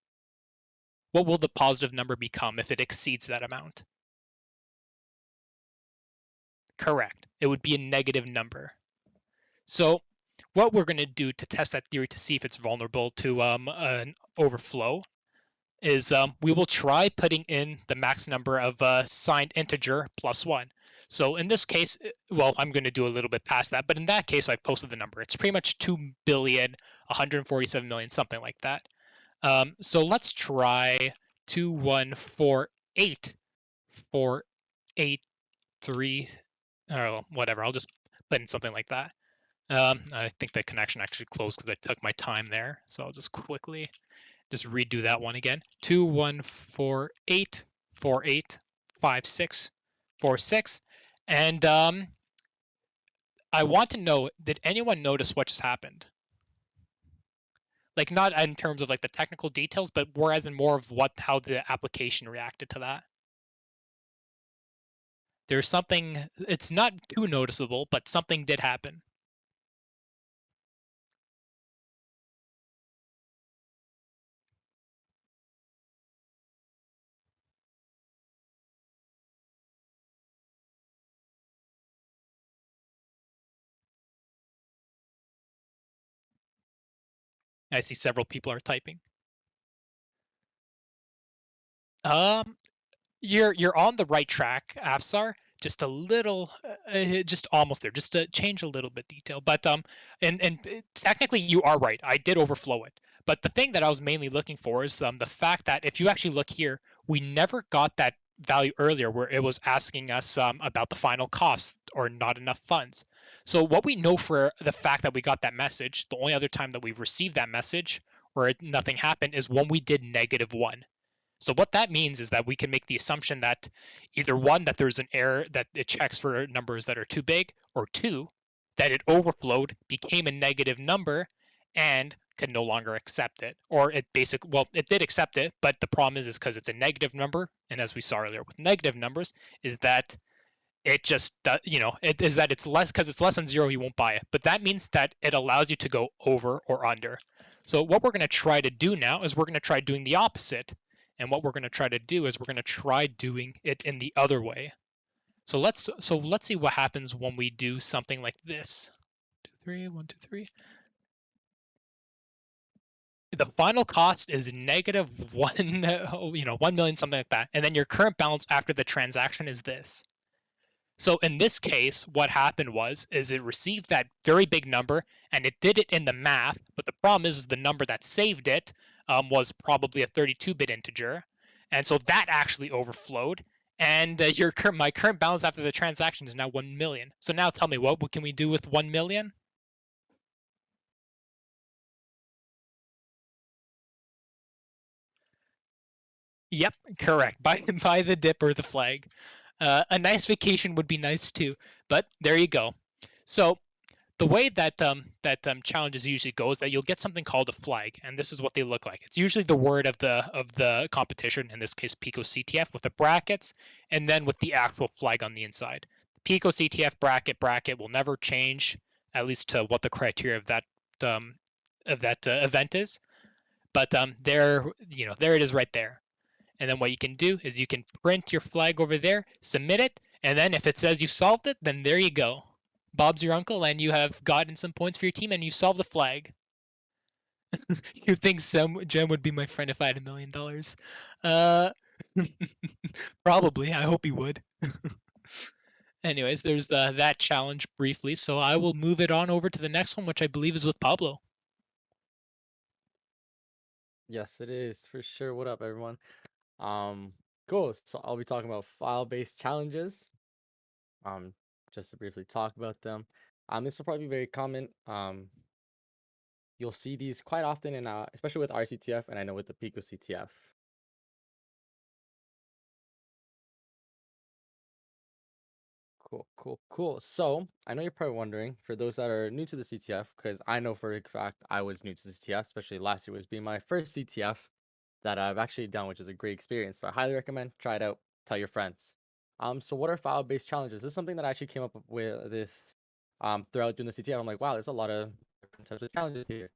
What will the positive number become if it exceeds that amount? Correct. It would be a negative number. So what we're going to do to test that theory to see if it's vulnerable to an overflow is we will try putting in the max number of signed integer plus 1. So in this case, well, I'm going to do a little bit past that, but in that case, I've posted the number. It's pretty much 2,147,000,000, something like that. So let's try 214848 or whatever. I'll just put in something like that. I think the connection actually closed because I took my time there. So I'll just quickly just redo that one again. 2148485646. And I want to know, did anyone notice what just happened? Like not in terms of like the technical details, but whereas in more of how the application reacted to that. There's something, it's not too noticeable, but something did happen. I see several people are typing. Um, you're on the right track, Afsar. Just a little, just almost there. Just to change a little bit detail, but and technically you are right. I did overflow it, but the thing that I was mainly looking for is the fact that if you actually look here, we never got that value earlier where it was asking us about the final cost or not enough funds. So what we know for the fact that we got that message, the only other time that we've received that message where nothing happened is when we did -1. So what that means is that we can make the assumption that either one, that there's an error that it checks for numbers that are too big, or two, that it overflowed, became a negative number, and could no longer accept it. Or it basically, well, it did accept it, but the problem is because it's a negative number, and as we saw earlier with negative numbers, is that it just it is that it's less, because it's less than 0, you won't buy it, but that means that it allows you to go over or under. So what we're going to try to do now is we're going to try doing the opposite, and what we're going to try to do is we're going to try doing it in the other way. So let's see what happens when we do something like this. 2 3 1 2 3. The final cost is -1 1 million, something like that, and then your current balance after the transaction is this. So in this case, what happened is it received that very big number and it did it in the math, but the problem is the number that saved it was probably a 32-bit integer, and so that actually overflowed. And my current balance after the transaction is now 1 million. So now tell me, what can we do with 1 million? Yep, correct. Buy the dip or the flag. A nice vacation would be nice too, but there you go. So the way that challenges usually go is that you'll get something called a flag, and this is what they look like. It's usually the word of the competition, in this case Pico CTF, with the brackets, and then with the actual flag on the inside. Pico CTF bracket will never change, at least to what the criteria of that event is. But there it is right there. And then what you can do is you can print your flag over there, submit it, and then if it says you solved it, then there you go. Bob's your uncle, and you have gotten some points for your team, and you solved the flag. You think Jem would be my friend if I had $1 million? Probably. I hope he would. Anyways, there's that challenge briefly, so I will move it on over to the next one, which I believe is with Pablo. Yes, it is for sure. What up, everyone? Cool. So I'll be talking about file-based challenges. Just to briefly talk about them. This will probably be very common. You'll see these quite often in, especially with RCTF, and I know with the Pico CTF. Cool. So I know you're probably wondering, for those that are new to the CTF, because I know for a fact I was new to the CTF, especially last year was being my first CTF that I've actually done, which is a great experience. So I highly recommend, try it out, tell your friends. So what are file-based challenges? This is something that I actually came up with throughout doing the CTF. I'm like, wow, there's a lot of different types of challenges here.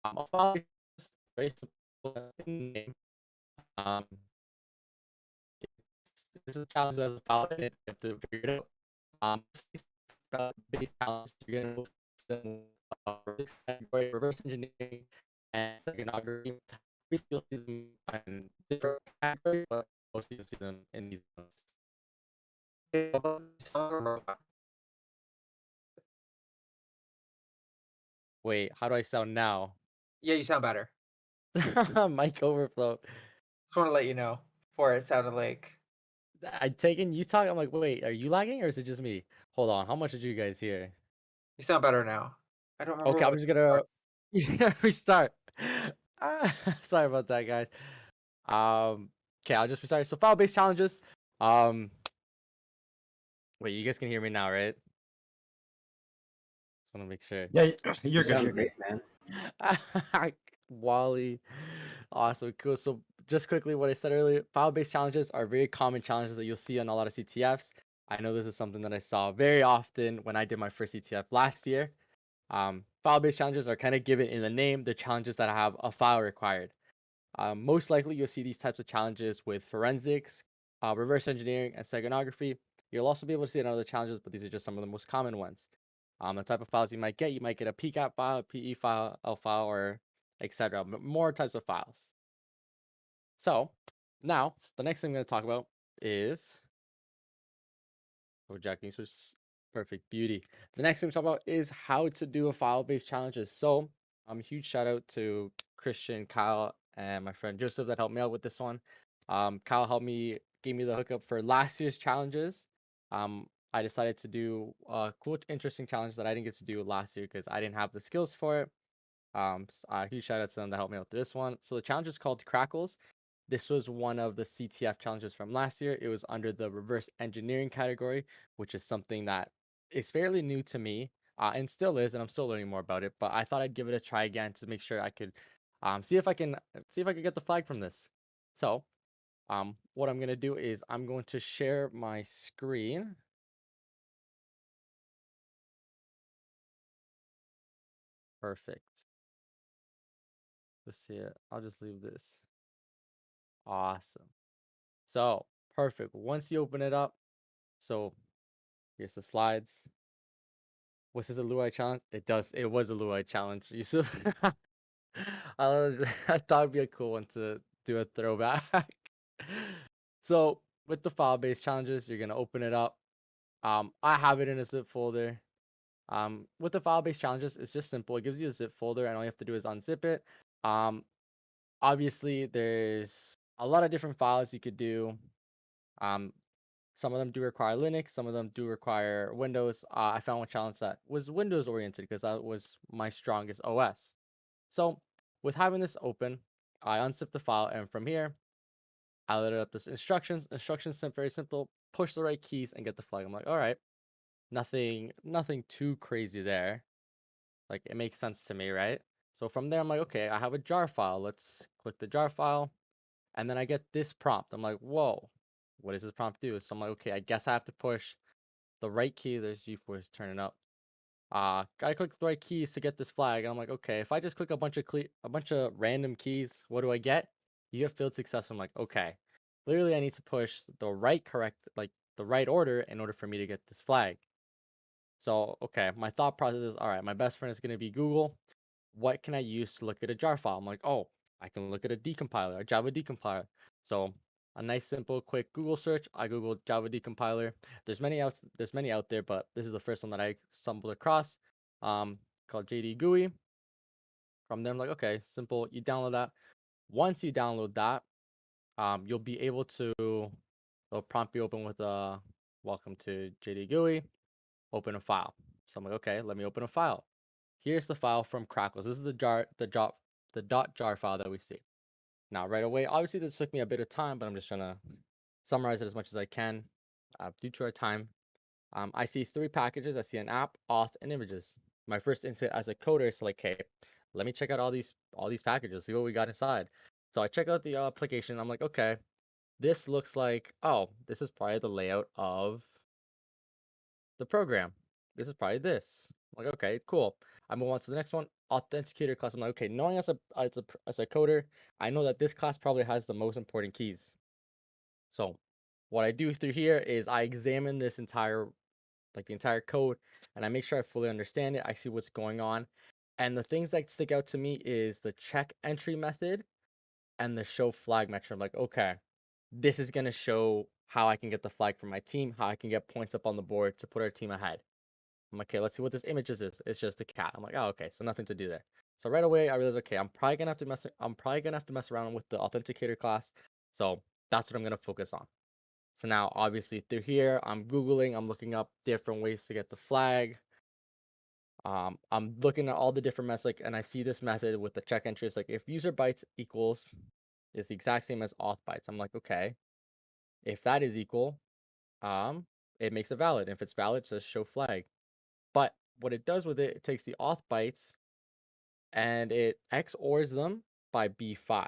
A file is very simple in name. Um, this is a challenge as a file, and you have to figure it out. Base challenges, you're gonna category, reverse engineering, and steganography. Basically, you'll see them in different categories, but mostly you'll see them in these ones. Wait, how do I sound now? Yeah, you sound better. Mic overflow. Just want to let you know. Before it sounded like I taken you talk. I'm like, wait, are you lagging or is it just me? Hold on, how much did you guys hear? you sound better now. I don't remember Okay, I'm what. just gonna restart. Sorry about that, guys. Okay, I'll just restart. So file-based challenges. Um, Wait, you guys can hear me now, right? Just want to make sure. Yeah, You you're sound good. great, man. Wally. Awesome, cool. So just quickly what I said earlier, file-based challenges are very common challenges that you'll see on a lot of CTFs. I know this is something that I saw very often when I did my first CTF last year. File-based challenges are kind of given in the name. They're challenges that have a file required. Most likely you'll see these types of challenges with forensics, reverse engineering, and steganography. You'll also be able to see it in other challenges, but these are just some of the most common ones. The type of files you might get a PCAP file, a PE file, L file, or etc. More types of files. So now the next thing I'm going to talk about is Japanese was perfect beauty. The next thing we talk about is how to do a file-based challenges. So huge shout out to Christian, Kyle, and my friend Joseph that helped me out with this one. Kyle gave me the hookup for last year's challenges. I decided to do a cool, interesting challenge that I didn't get to do last year because I didn't have the skills for it. Huge shout out to them that helped me out with this one. So the challenge is called Crackles. This was one of the CTF challenges from last year. It was under the reverse engineering category, which is something that is fairly new to me, and still is, and I'm still learning more about it. But I thought I'd give it a try again to make sure I could see if I could get the flag from this. So, what I'm gonna do is I'm going to share my screen. Perfect. Let's see it. I'll just leave this. Awesome. So perfect. Once you open it up, so here's the slides. Was this a Luai challenge? It was a Luai challenge. Yusuf. I thought it'd be a cool one to do a throwback. So with the file-based challenges, you're gonna open it up. I have it in a zip folder. With the file-based challenges, it's just simple. It gives you a zip folder, and all you have to do is unzip it. Obviously, there's a lot of different files you could do. Um, Some of them do require Linux, some of them do require Windows. I found one challenge that was Windows oriented because that was my strongest OS. So with having this open, I unzip the file, and from here, I loaded up this instructions. Instructions very simple. Push the right keys and get the flag. I'm like, all right, nothing too crazy there. Like it makes sense to me, right? So from there, I'm like, okay, I have a jar file. Let's click the jar file. And then I get this prompt. I'm like, whoa, what does this prompt do? So I'm like, okay, I guess I have to push the right key. There's G-force turning up. Gotta click the right keys to get this flag. And I'm like, okay, if I just click a bunch of random keys, what do I get? You have failed successful. I'm like, okay, clearly I need to push the right order in order for me to get this flag. So, okay, my thought process is, all right, my best friend is gonna be Google. What can I use to look at a jar file? I'm like, oh, I can look at a decompiler, a Java decompiler. So a nice, simple, quick Google search. I googled Java decompiler. There's many out there, but this is the first one that I stumbled across. Called JD GUI. From there, I'm like, okay, simple. You download that. Once you download that, you'll be able to. It'll prompt you open with a welcome to JD GUI. Open a file. So I'm like, okay, let me open a file. Here's the file from Crackles. This is the dot jar file that we see. Now, right away, obviously this took me a bit of time, but I'm just trying to summarize it as much as I can due to our time. I see 3 packages. I see an app, auth, and images. My first instinct as a coder is like, hey, let me check out all these packages, see what we got inside. So I check out the application. I'm like, okay, this looks like, oh, this is probably the layout of the program. this is probably this. I'm like, okay, cool. I move on to the next one, authenticator class. I'm like, okay, knowing as a coder, I know that this class probably has the most important keys. So what I do through here is I examine this entire, like the entire code, and I make sure I fully understand it. I see what's going on. And the things that stick out to me is the check entry method and the show flag method. I'm like, okay, this is going to show how I can get the flag for my team, how I can get points up on the board to put our team ahead. I'm like, okay, let's see what this image is. It's just a cat. I'm like, oh, okay, so nothing to do there. So right away, I realized, okay, I'm probably gonna have to mess around with the authenticator class. So that's what I'm gonna focus on. So now, obviously, through here, I'm Googling, I'm looking up different ways to get the flag. I'm looking at all the different methods, like, and I see this method with the check entry. It's like if user bytes equals is the exact same as auth bytes. I'm like, okay, if that is equal, um, it makes it valid. If it's valid, it says show flag. But what it does with it, it takes the auth bytes and it XORs them by B5.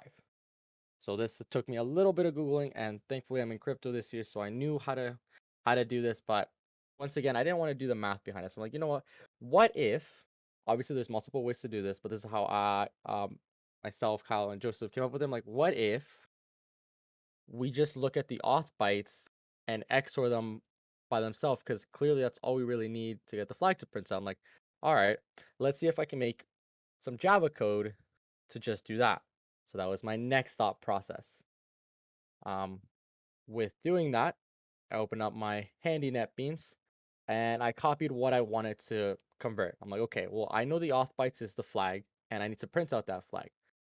So this took me a little bit of Googling, and thankfully I'm in crypto this year, so I knew how to do this. But once again, I didn't want to do the math behind it. So I'm like, you know what? What if, obviously there's multiple ways to do this, but this is how I myself, Kyle, and Joseph came up with them. Like, what if we just look at the auth bytes and XOR them by themselves? Because clearly that's all we really need to get the flag to print out. I'm like, all right, let's see if I can make some Java code to just do that. So that was my next thought process. Um, with doing that, I opened up my handy NetBeans and I copied what I wanted to convert. I'm like, okay, well, I know the auth bytes is the flag and I need to print out that flag.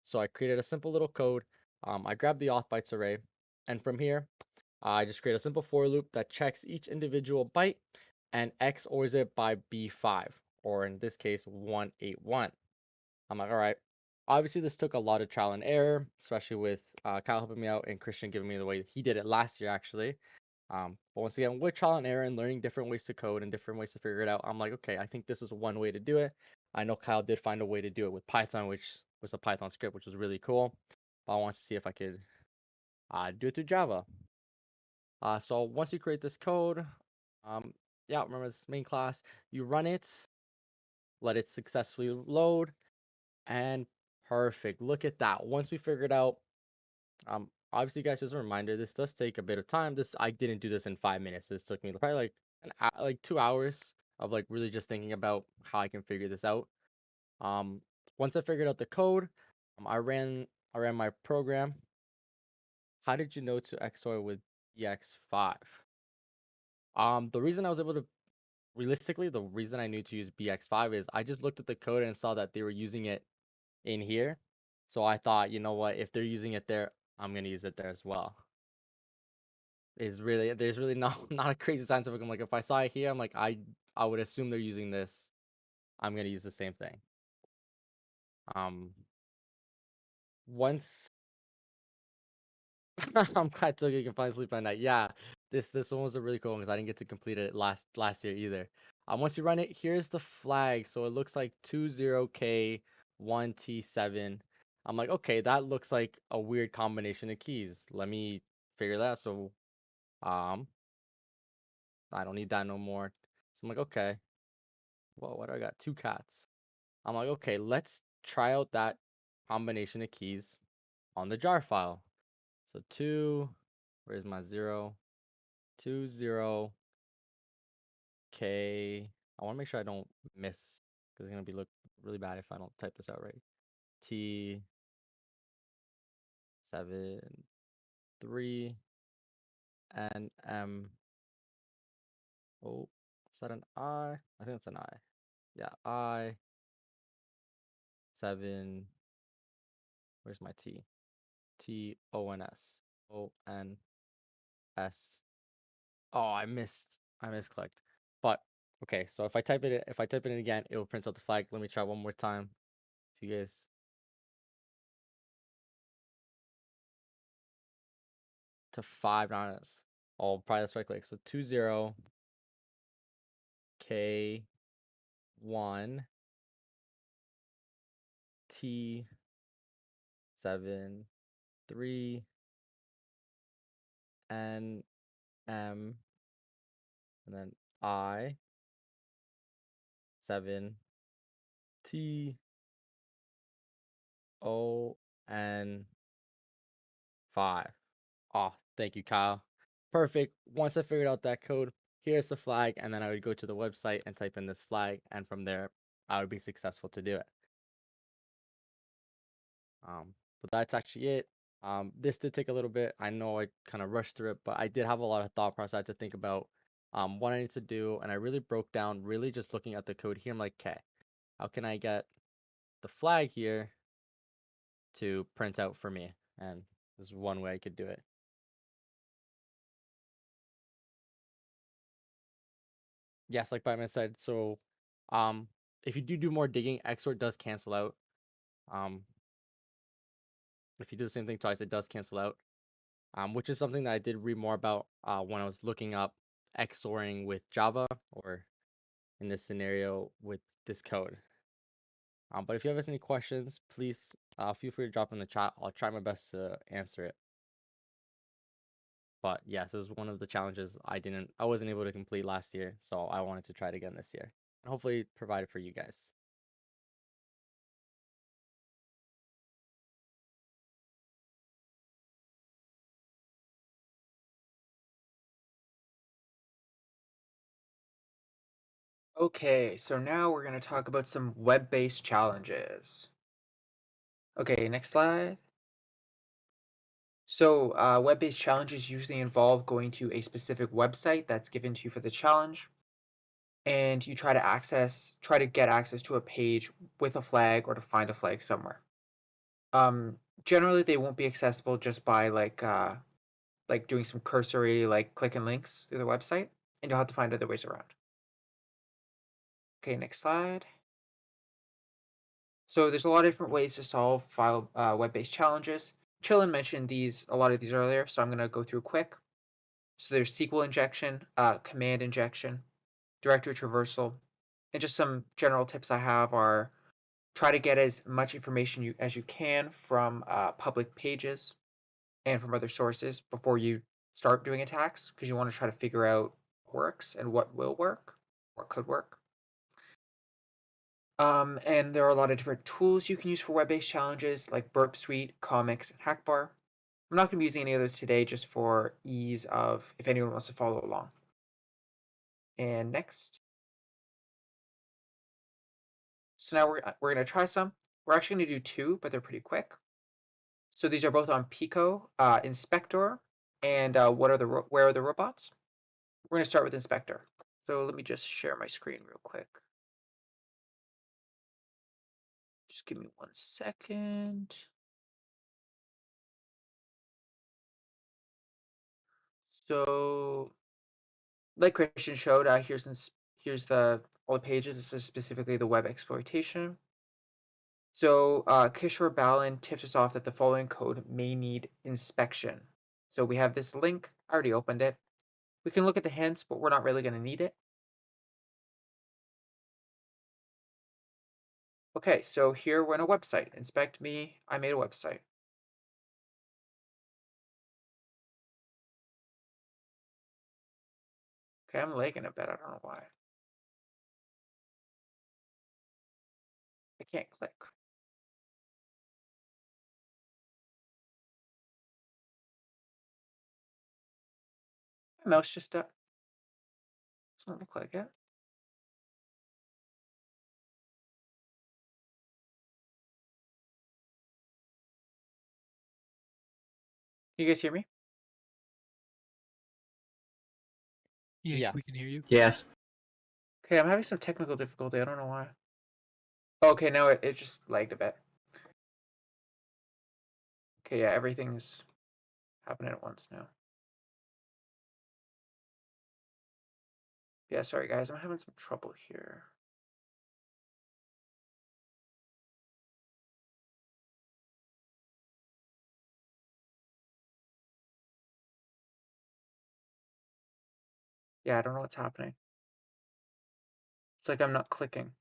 So I created a simple little code. I grabbed the auth bytes array, and from here, I just create a simple for loop that checks each individual byte and XORs it by B5, or in this case, 181. I'm like, all right. Obviously, this took a lot of trial and error, especially with Kyle helping me out and Christian giving me the way he did it last year, actually. But once again, with trial and error and learning different ways to code and different ways to figure it out, I'm like, okay, I think this is one way to do it. I know Kyle did find a way to do it with Python, which was a Python script, which was really cool. But I wanted to see if I could do it through Java. So once you create this code, um, yeah, remember this main class, you run it, let it successfully load, and perfect. Look at that. Once we figured out, obviously, guys, just a reminder, this does take a bit of time. I didn't do this in 5 minutes. This took me probably like like 2 hours of like really just thinking about how I can figure this out. Um, Once I figured out the code, I ran my program. How did you know to XOR with BX5? The reason I was able to realistically, the reason I knew to use BX5 is I just looked at the code and saw that they were using it in here. So I thought, you know what, if they're using it there, I'm gonna use it there as well. There's really not not a crazy scientific. I'm like, if I saw it here, I'm like, I would assume they're using this. I'm gonna use the same thing. Um, Once I'm glad Tokyo can finally sleep at night. Yeah, this one was a really cool one because I didn't get to complete it last year either. Once you run it, here's the flag. So it looks like 20K1T7. I'm like, okay, that looks like a weird combination of keys. Let me figure that out. So um, I don't need that no more. So I'm like, okay, well, what do I got? Two cats. I'm like, okay, let's try out that combination of keys on the jar file. So where's my 0? 20K. I want to make sure I don't miss because it's gonna look really bad if I don't type this out right. T73 and oh, is that an I? I think it's an I. Yeah, I7. Where's my T? TONS. Oh, I misclicked. But okay, so if I type it in again, it will print out the flag. Let me try one more time. If you guys to 5 honest. Oh, probably that's right click. So 20K1 T7 3 NM and then 7TON5. Oh, thank you, Kyle. Perfect. Once I figured out that code, here's the flag, and then I would go to the website and type in this flag, and from there, I would be successful to do it. But that's actually it. This did take a little bit. I know I kind of rushed through it, but I did have a lot of thought process I had to think about what I need to do, and I really broke down, really just looking at the code here. I'm like, okay, how can I get the flag here to print out for me? And this is one way I could do it. Yes, like Byteumen said, so if you do more digging, XOR does cancel out. Um, if you do the same thing twice, it does cancel out. Which is something that I did read more about when I was looking up XORing with Java, or in this scenario with this code. But if you have any questions, please feel free to drop in the chat. I'll try my best to answer it. But yes, it was one of the challenges I wasn't able to complete last year, so I wanted to try it again this year, and hopefully provide it for you guys. Okay, so now we're going to talk about some web-based challenges. Okay, next slide. So web-based challenges usually involve going to a specific website that's given to you for the challenge, and you try to get access to a page with a flag or to find a flag somewhere. Generally they won't be accessible just by like doing some cursory like clicking links through the website, and you'll have to find other ways around. Okay, next slide. So there's a lot of different ways to solve web-based challenges. Chillin mentioned a lot of these earlier, so I'm going to go through quick. So there's SQL injection, command injection, directory traversal, and just some general tips I have are try to get as much information as you can from public pages and from other sources before you start doing attacks, because you want to try to figure out what works and what will work, what could work. And there are a lot of different tools you can use for web-based challenges like Burp Suite, Comics, and Hackbar. I'm not going to be using any of those today just for ease of if anyone wants to follow along. And next. So now we're going to try some. We're actually going to do two, but they're pretty quick. So these are both on Pico, Inspector, and where are the robots? We're going to start with Inspector. So let me just share my screen real quick. Just give me 1 second. So, like Christian showed, here's all the pages. This is specifically the web exploitation. So Kishore Balan tipped us off that the following code may need inspection. So we have this link. I already opened it. We can look at the hints, but we're not really going to need it. Okay, so here we're in a website. Inspect me. I made a website. Okay, I'm lagging a bit. I don't know why. I can't click. My mouse just doesn't look like it. Can you guys hear me? Yeah, we Yes. can hear you. Yes. Okay, I'm having some technical difficulty. I don't know why. Okay, now it just lagged a bit. Okay, yeah, everything's happening at once now. Yeah, sorry guys, I'm having some trouble here. Yeah, I don't know what's happening. It's like I'm not clicking.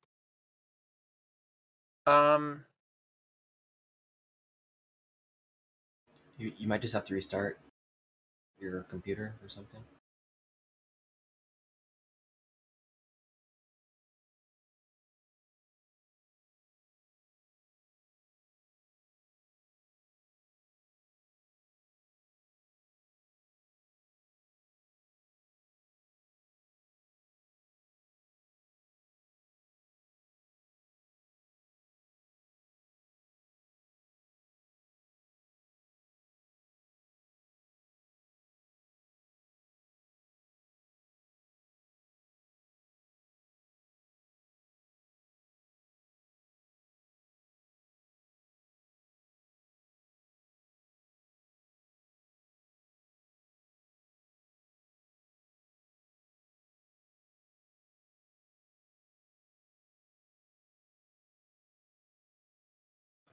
Um, You might just have to restart your computer or something.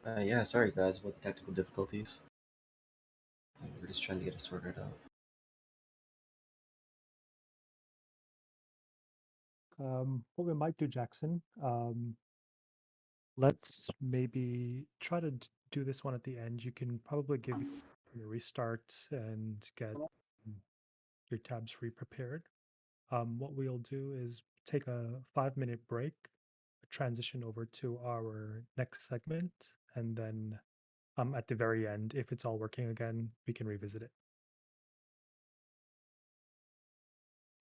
Yeah, sorry guys about the technical difficulties. We're just trying to get it sorted out. What we might do, Jackson, let's maybe try to do this one at the end. You can probably give a restart and get your tabs re-prepared. What we'll do is take a 5-minute break, transition over to our next segment, and then at the very end, if it's all working again, we can revisit it.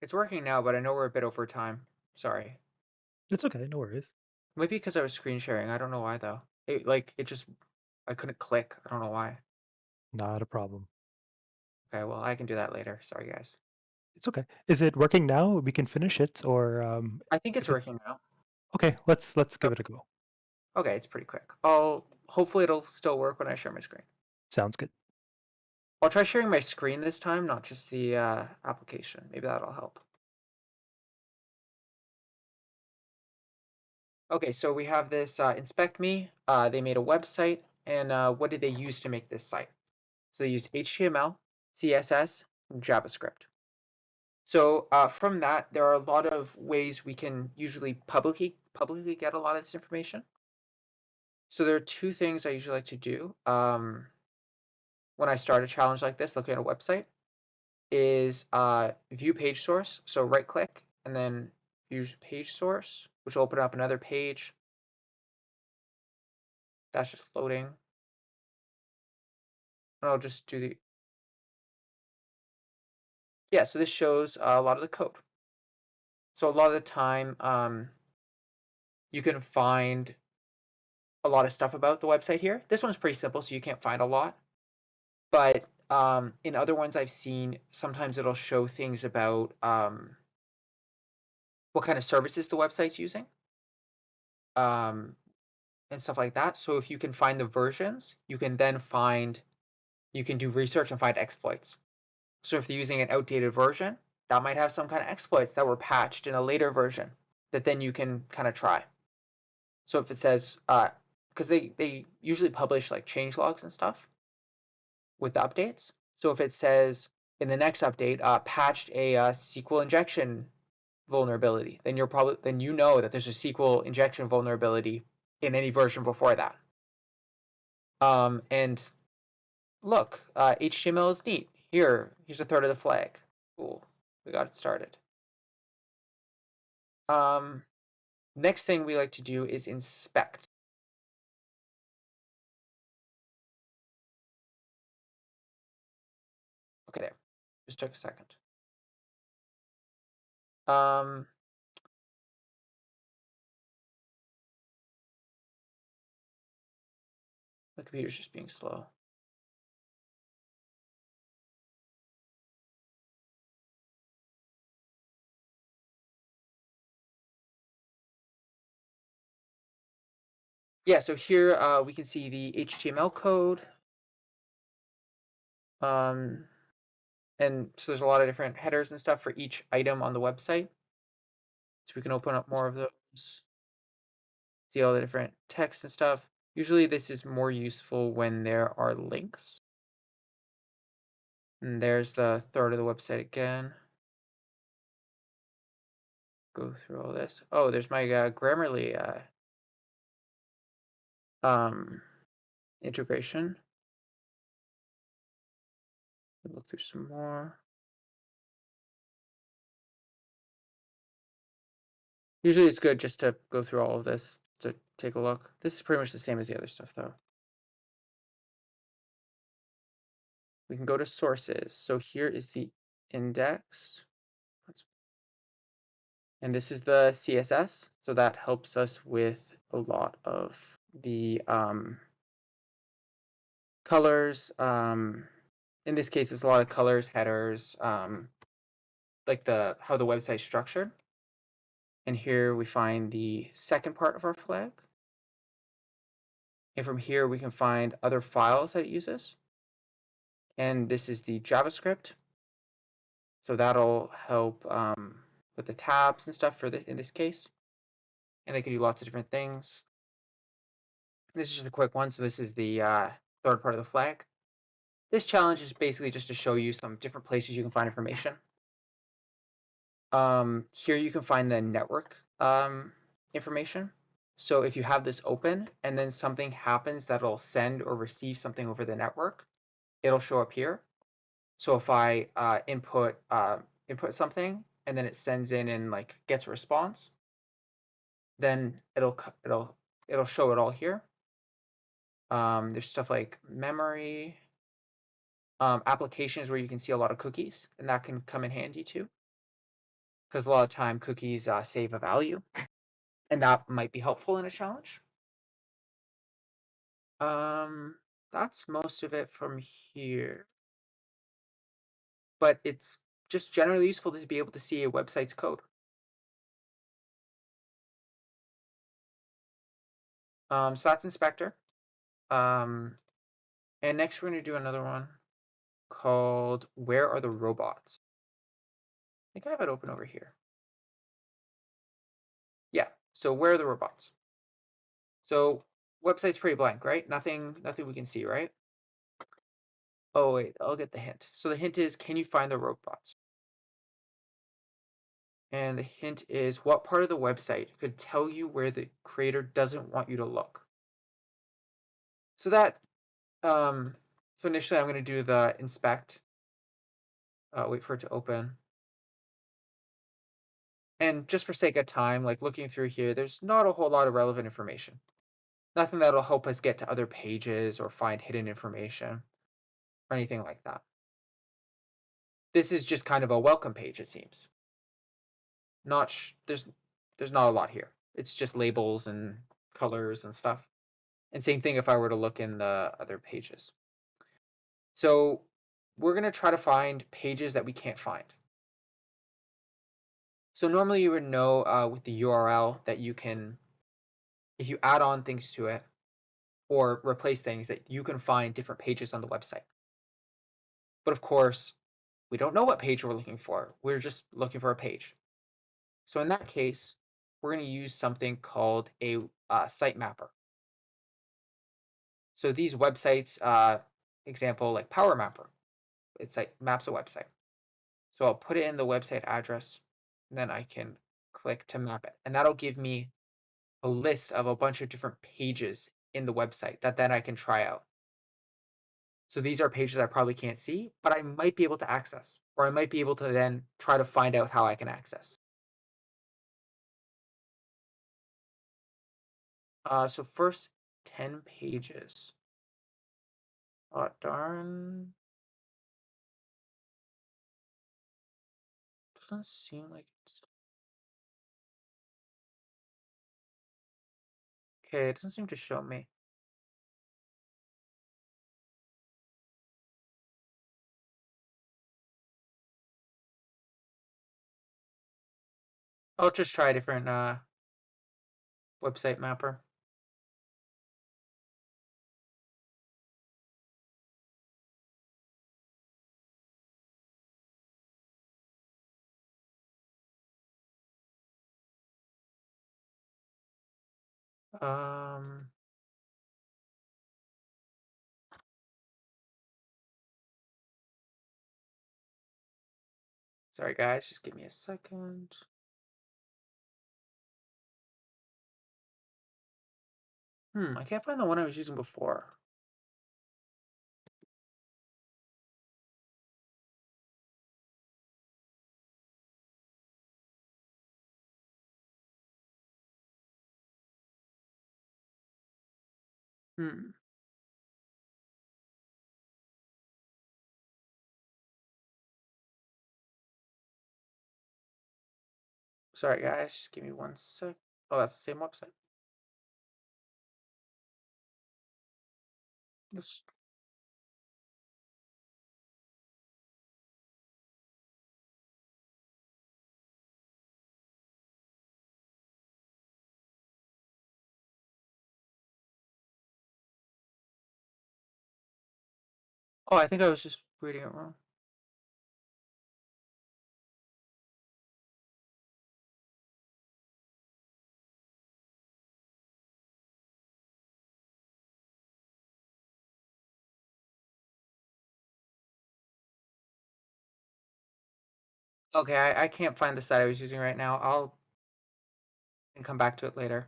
It's working now, but I know we're a bit over time. Sorry. It's okay, no worries. Maybe because I was screen sharing. I don't know why though. I couldn't click. I don't know why. Not a problem. Okay, well I can do that later. Sorry guys. It's okay. Is it working now? We can finish it, or I think it's if it, working now. okay, let's Oh, give it a go. okay, it's pretty quick. Hopefully it'll still work when I share my screen. Sounds good. I'll try sharing my screen this time, not just the application. Maybe that'll help. Okay, so we have this Inspect Me. They made a website, and what did they use to make this site? So they used HTML, CSS, and JavaScript. So from that, there are a lot of ways we can usually publicly get a lot of this information. So there are two things I usually like to do when I start a challenge like this, looking at a website, is view page source. So right click and then view page source, which will open up another page. That's just loading. And I'll just do the, yeah, so this shows a lot of the code. So a lot of the time, you can find a lot of stuff about the website here. This one's pretty simple, so you can't find a lot. But in other ones I've seen, sometimes it'll show things about what kind of services the website's using, and stuff like that. So if you can find the versions, you can do research and find exploits. So if they're using an outdated version, that might have some kind of exploits that were patched in a later version that then you can kind of try. So if it says, because they usually publish like change logs and stuff with the updates. So if it says in the next update, patched a SQL injection vulnerability, then you know that there's a SQL injection vulnerability in any version before that. And look, HTML is neat. Here's a third of the flag. Cool, we got it started. Next thing we like to do is inspect. Okay, there. Just took a second. My computer's just being slow. Yeah, so here we can see the HTML code. And so there's a lot of different headers and stuff for each item on the website. So we can open up more of those. See all the different text and stuff. Usually this is more useful when there are links. And there's the third of the website again. Go through all this. Oh, there's my Grammarly integration. Look through some more. Usually it's good just to go through all of this to take a look. This is pretty much the same as the other stuff though. We can go to sources. So here is the index. And this is the CSS. So that helps us with a lot of the colors. In this case, it's a lot of colors, headers, like how the website's structured. And here we find the second part of our flag. And from here, we can find other files that it uses. And this is the JavaScript. So that'll help with the tabs and stuff in this case. And they can do lots of different things. This is just a quick one. So this is the third part of the flag. This challenge is basically just to show you some different places you can find information. Here you can find the network information. So if you have this open and then something happens that'll send or receive something over the network, it'll show up here. So if I input something and then it sends in and like gets a response, then it'll show it all here. There's stuff like memory, applications where you can see a lot of cookies, and that can come in handy too, because a lot of time cookies save a value, and that might be helpful in a challenge. That's most of it from here, but it's just generally useful to be able to see a website's code. So that's inspector. And next we're going to do another one called Where Are the Robots? I think I have it open over here. Yeah, so where are the robots? So website's pretty blank, right? Nothing we can see, right? Oh wait, I'll get the hint. So the hint is, can you find the robots? And the hint is, what part of the website could tell you where the creator doesn't want you to look? So that, so initially I'm going to do the inspect. Wait for it to open. And just for sake of time, like looking through here, there's not a whole lot of relevant information. Nothing that'll help us get to other pages or find hidden information or anything like that. This is just kind of a welcome page, it seems. There's not a lot here. It's just labels and colors and stuff. And same thing if I were to look in the other pages. So we're going to try to find pages that we can't find. So normally you would know with the URL that you can, if you add on things to it or replace things, that you can find different pages on the website. But of course, we don't know what page we're looking for. We're just looking for a page. So in that case, we're going to use something called a site mapper. So these websites, example like Power Mapper, it's like maps a website. So I'll put it in the website address, and then I can click to map it. And that'll give me a list of a bunch of different pages in the website that then I can try out. So these are pages I probably can't see, but I might be able to access, or I might be able to then try to find out how I can access. So first 10 pages. Oh, darn. Doesn't seem like it's... Okay, it doesn't seem to show me. I'll just try a different website mapper. Sorry guys, just give me a second. I can't find the one I was using before. Sorry guys, just give me one sec. Oh, that's the same website. This... Oh, I think I was just reading it wrong. Okay, I can't find the site I was using right now. I'll and come back to it later.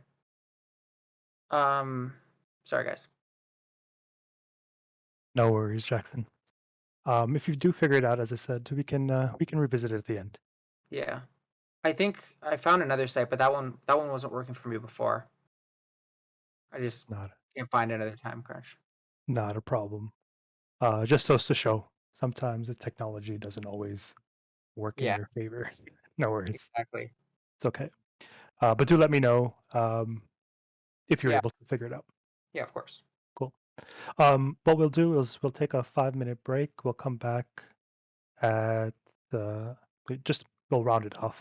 Sorry guys. No worries, Jackson. If you do figure it out, as I said, we can revisit it at the end. Yeah. I think I found another site, but that one wasn't working for me before. I just Not can't find another time crunch. not a problem. Just so to show, sometimes the technology doesn't always work in Yeah, your favor. No worries, exactly. it's okay. But do let me know if you're Yeah, able to figure it out. yeah, of course. Cool. What we'll do is we'll take a 5-minute break. We'll come back at we'll round it off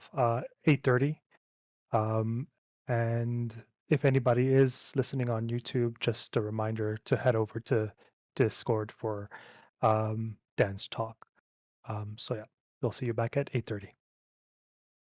8:30. And if anybody is listening on YouTube, just a reminder to head over to Discord for Dan's talk. So yeah, we'll see you back at 8:30.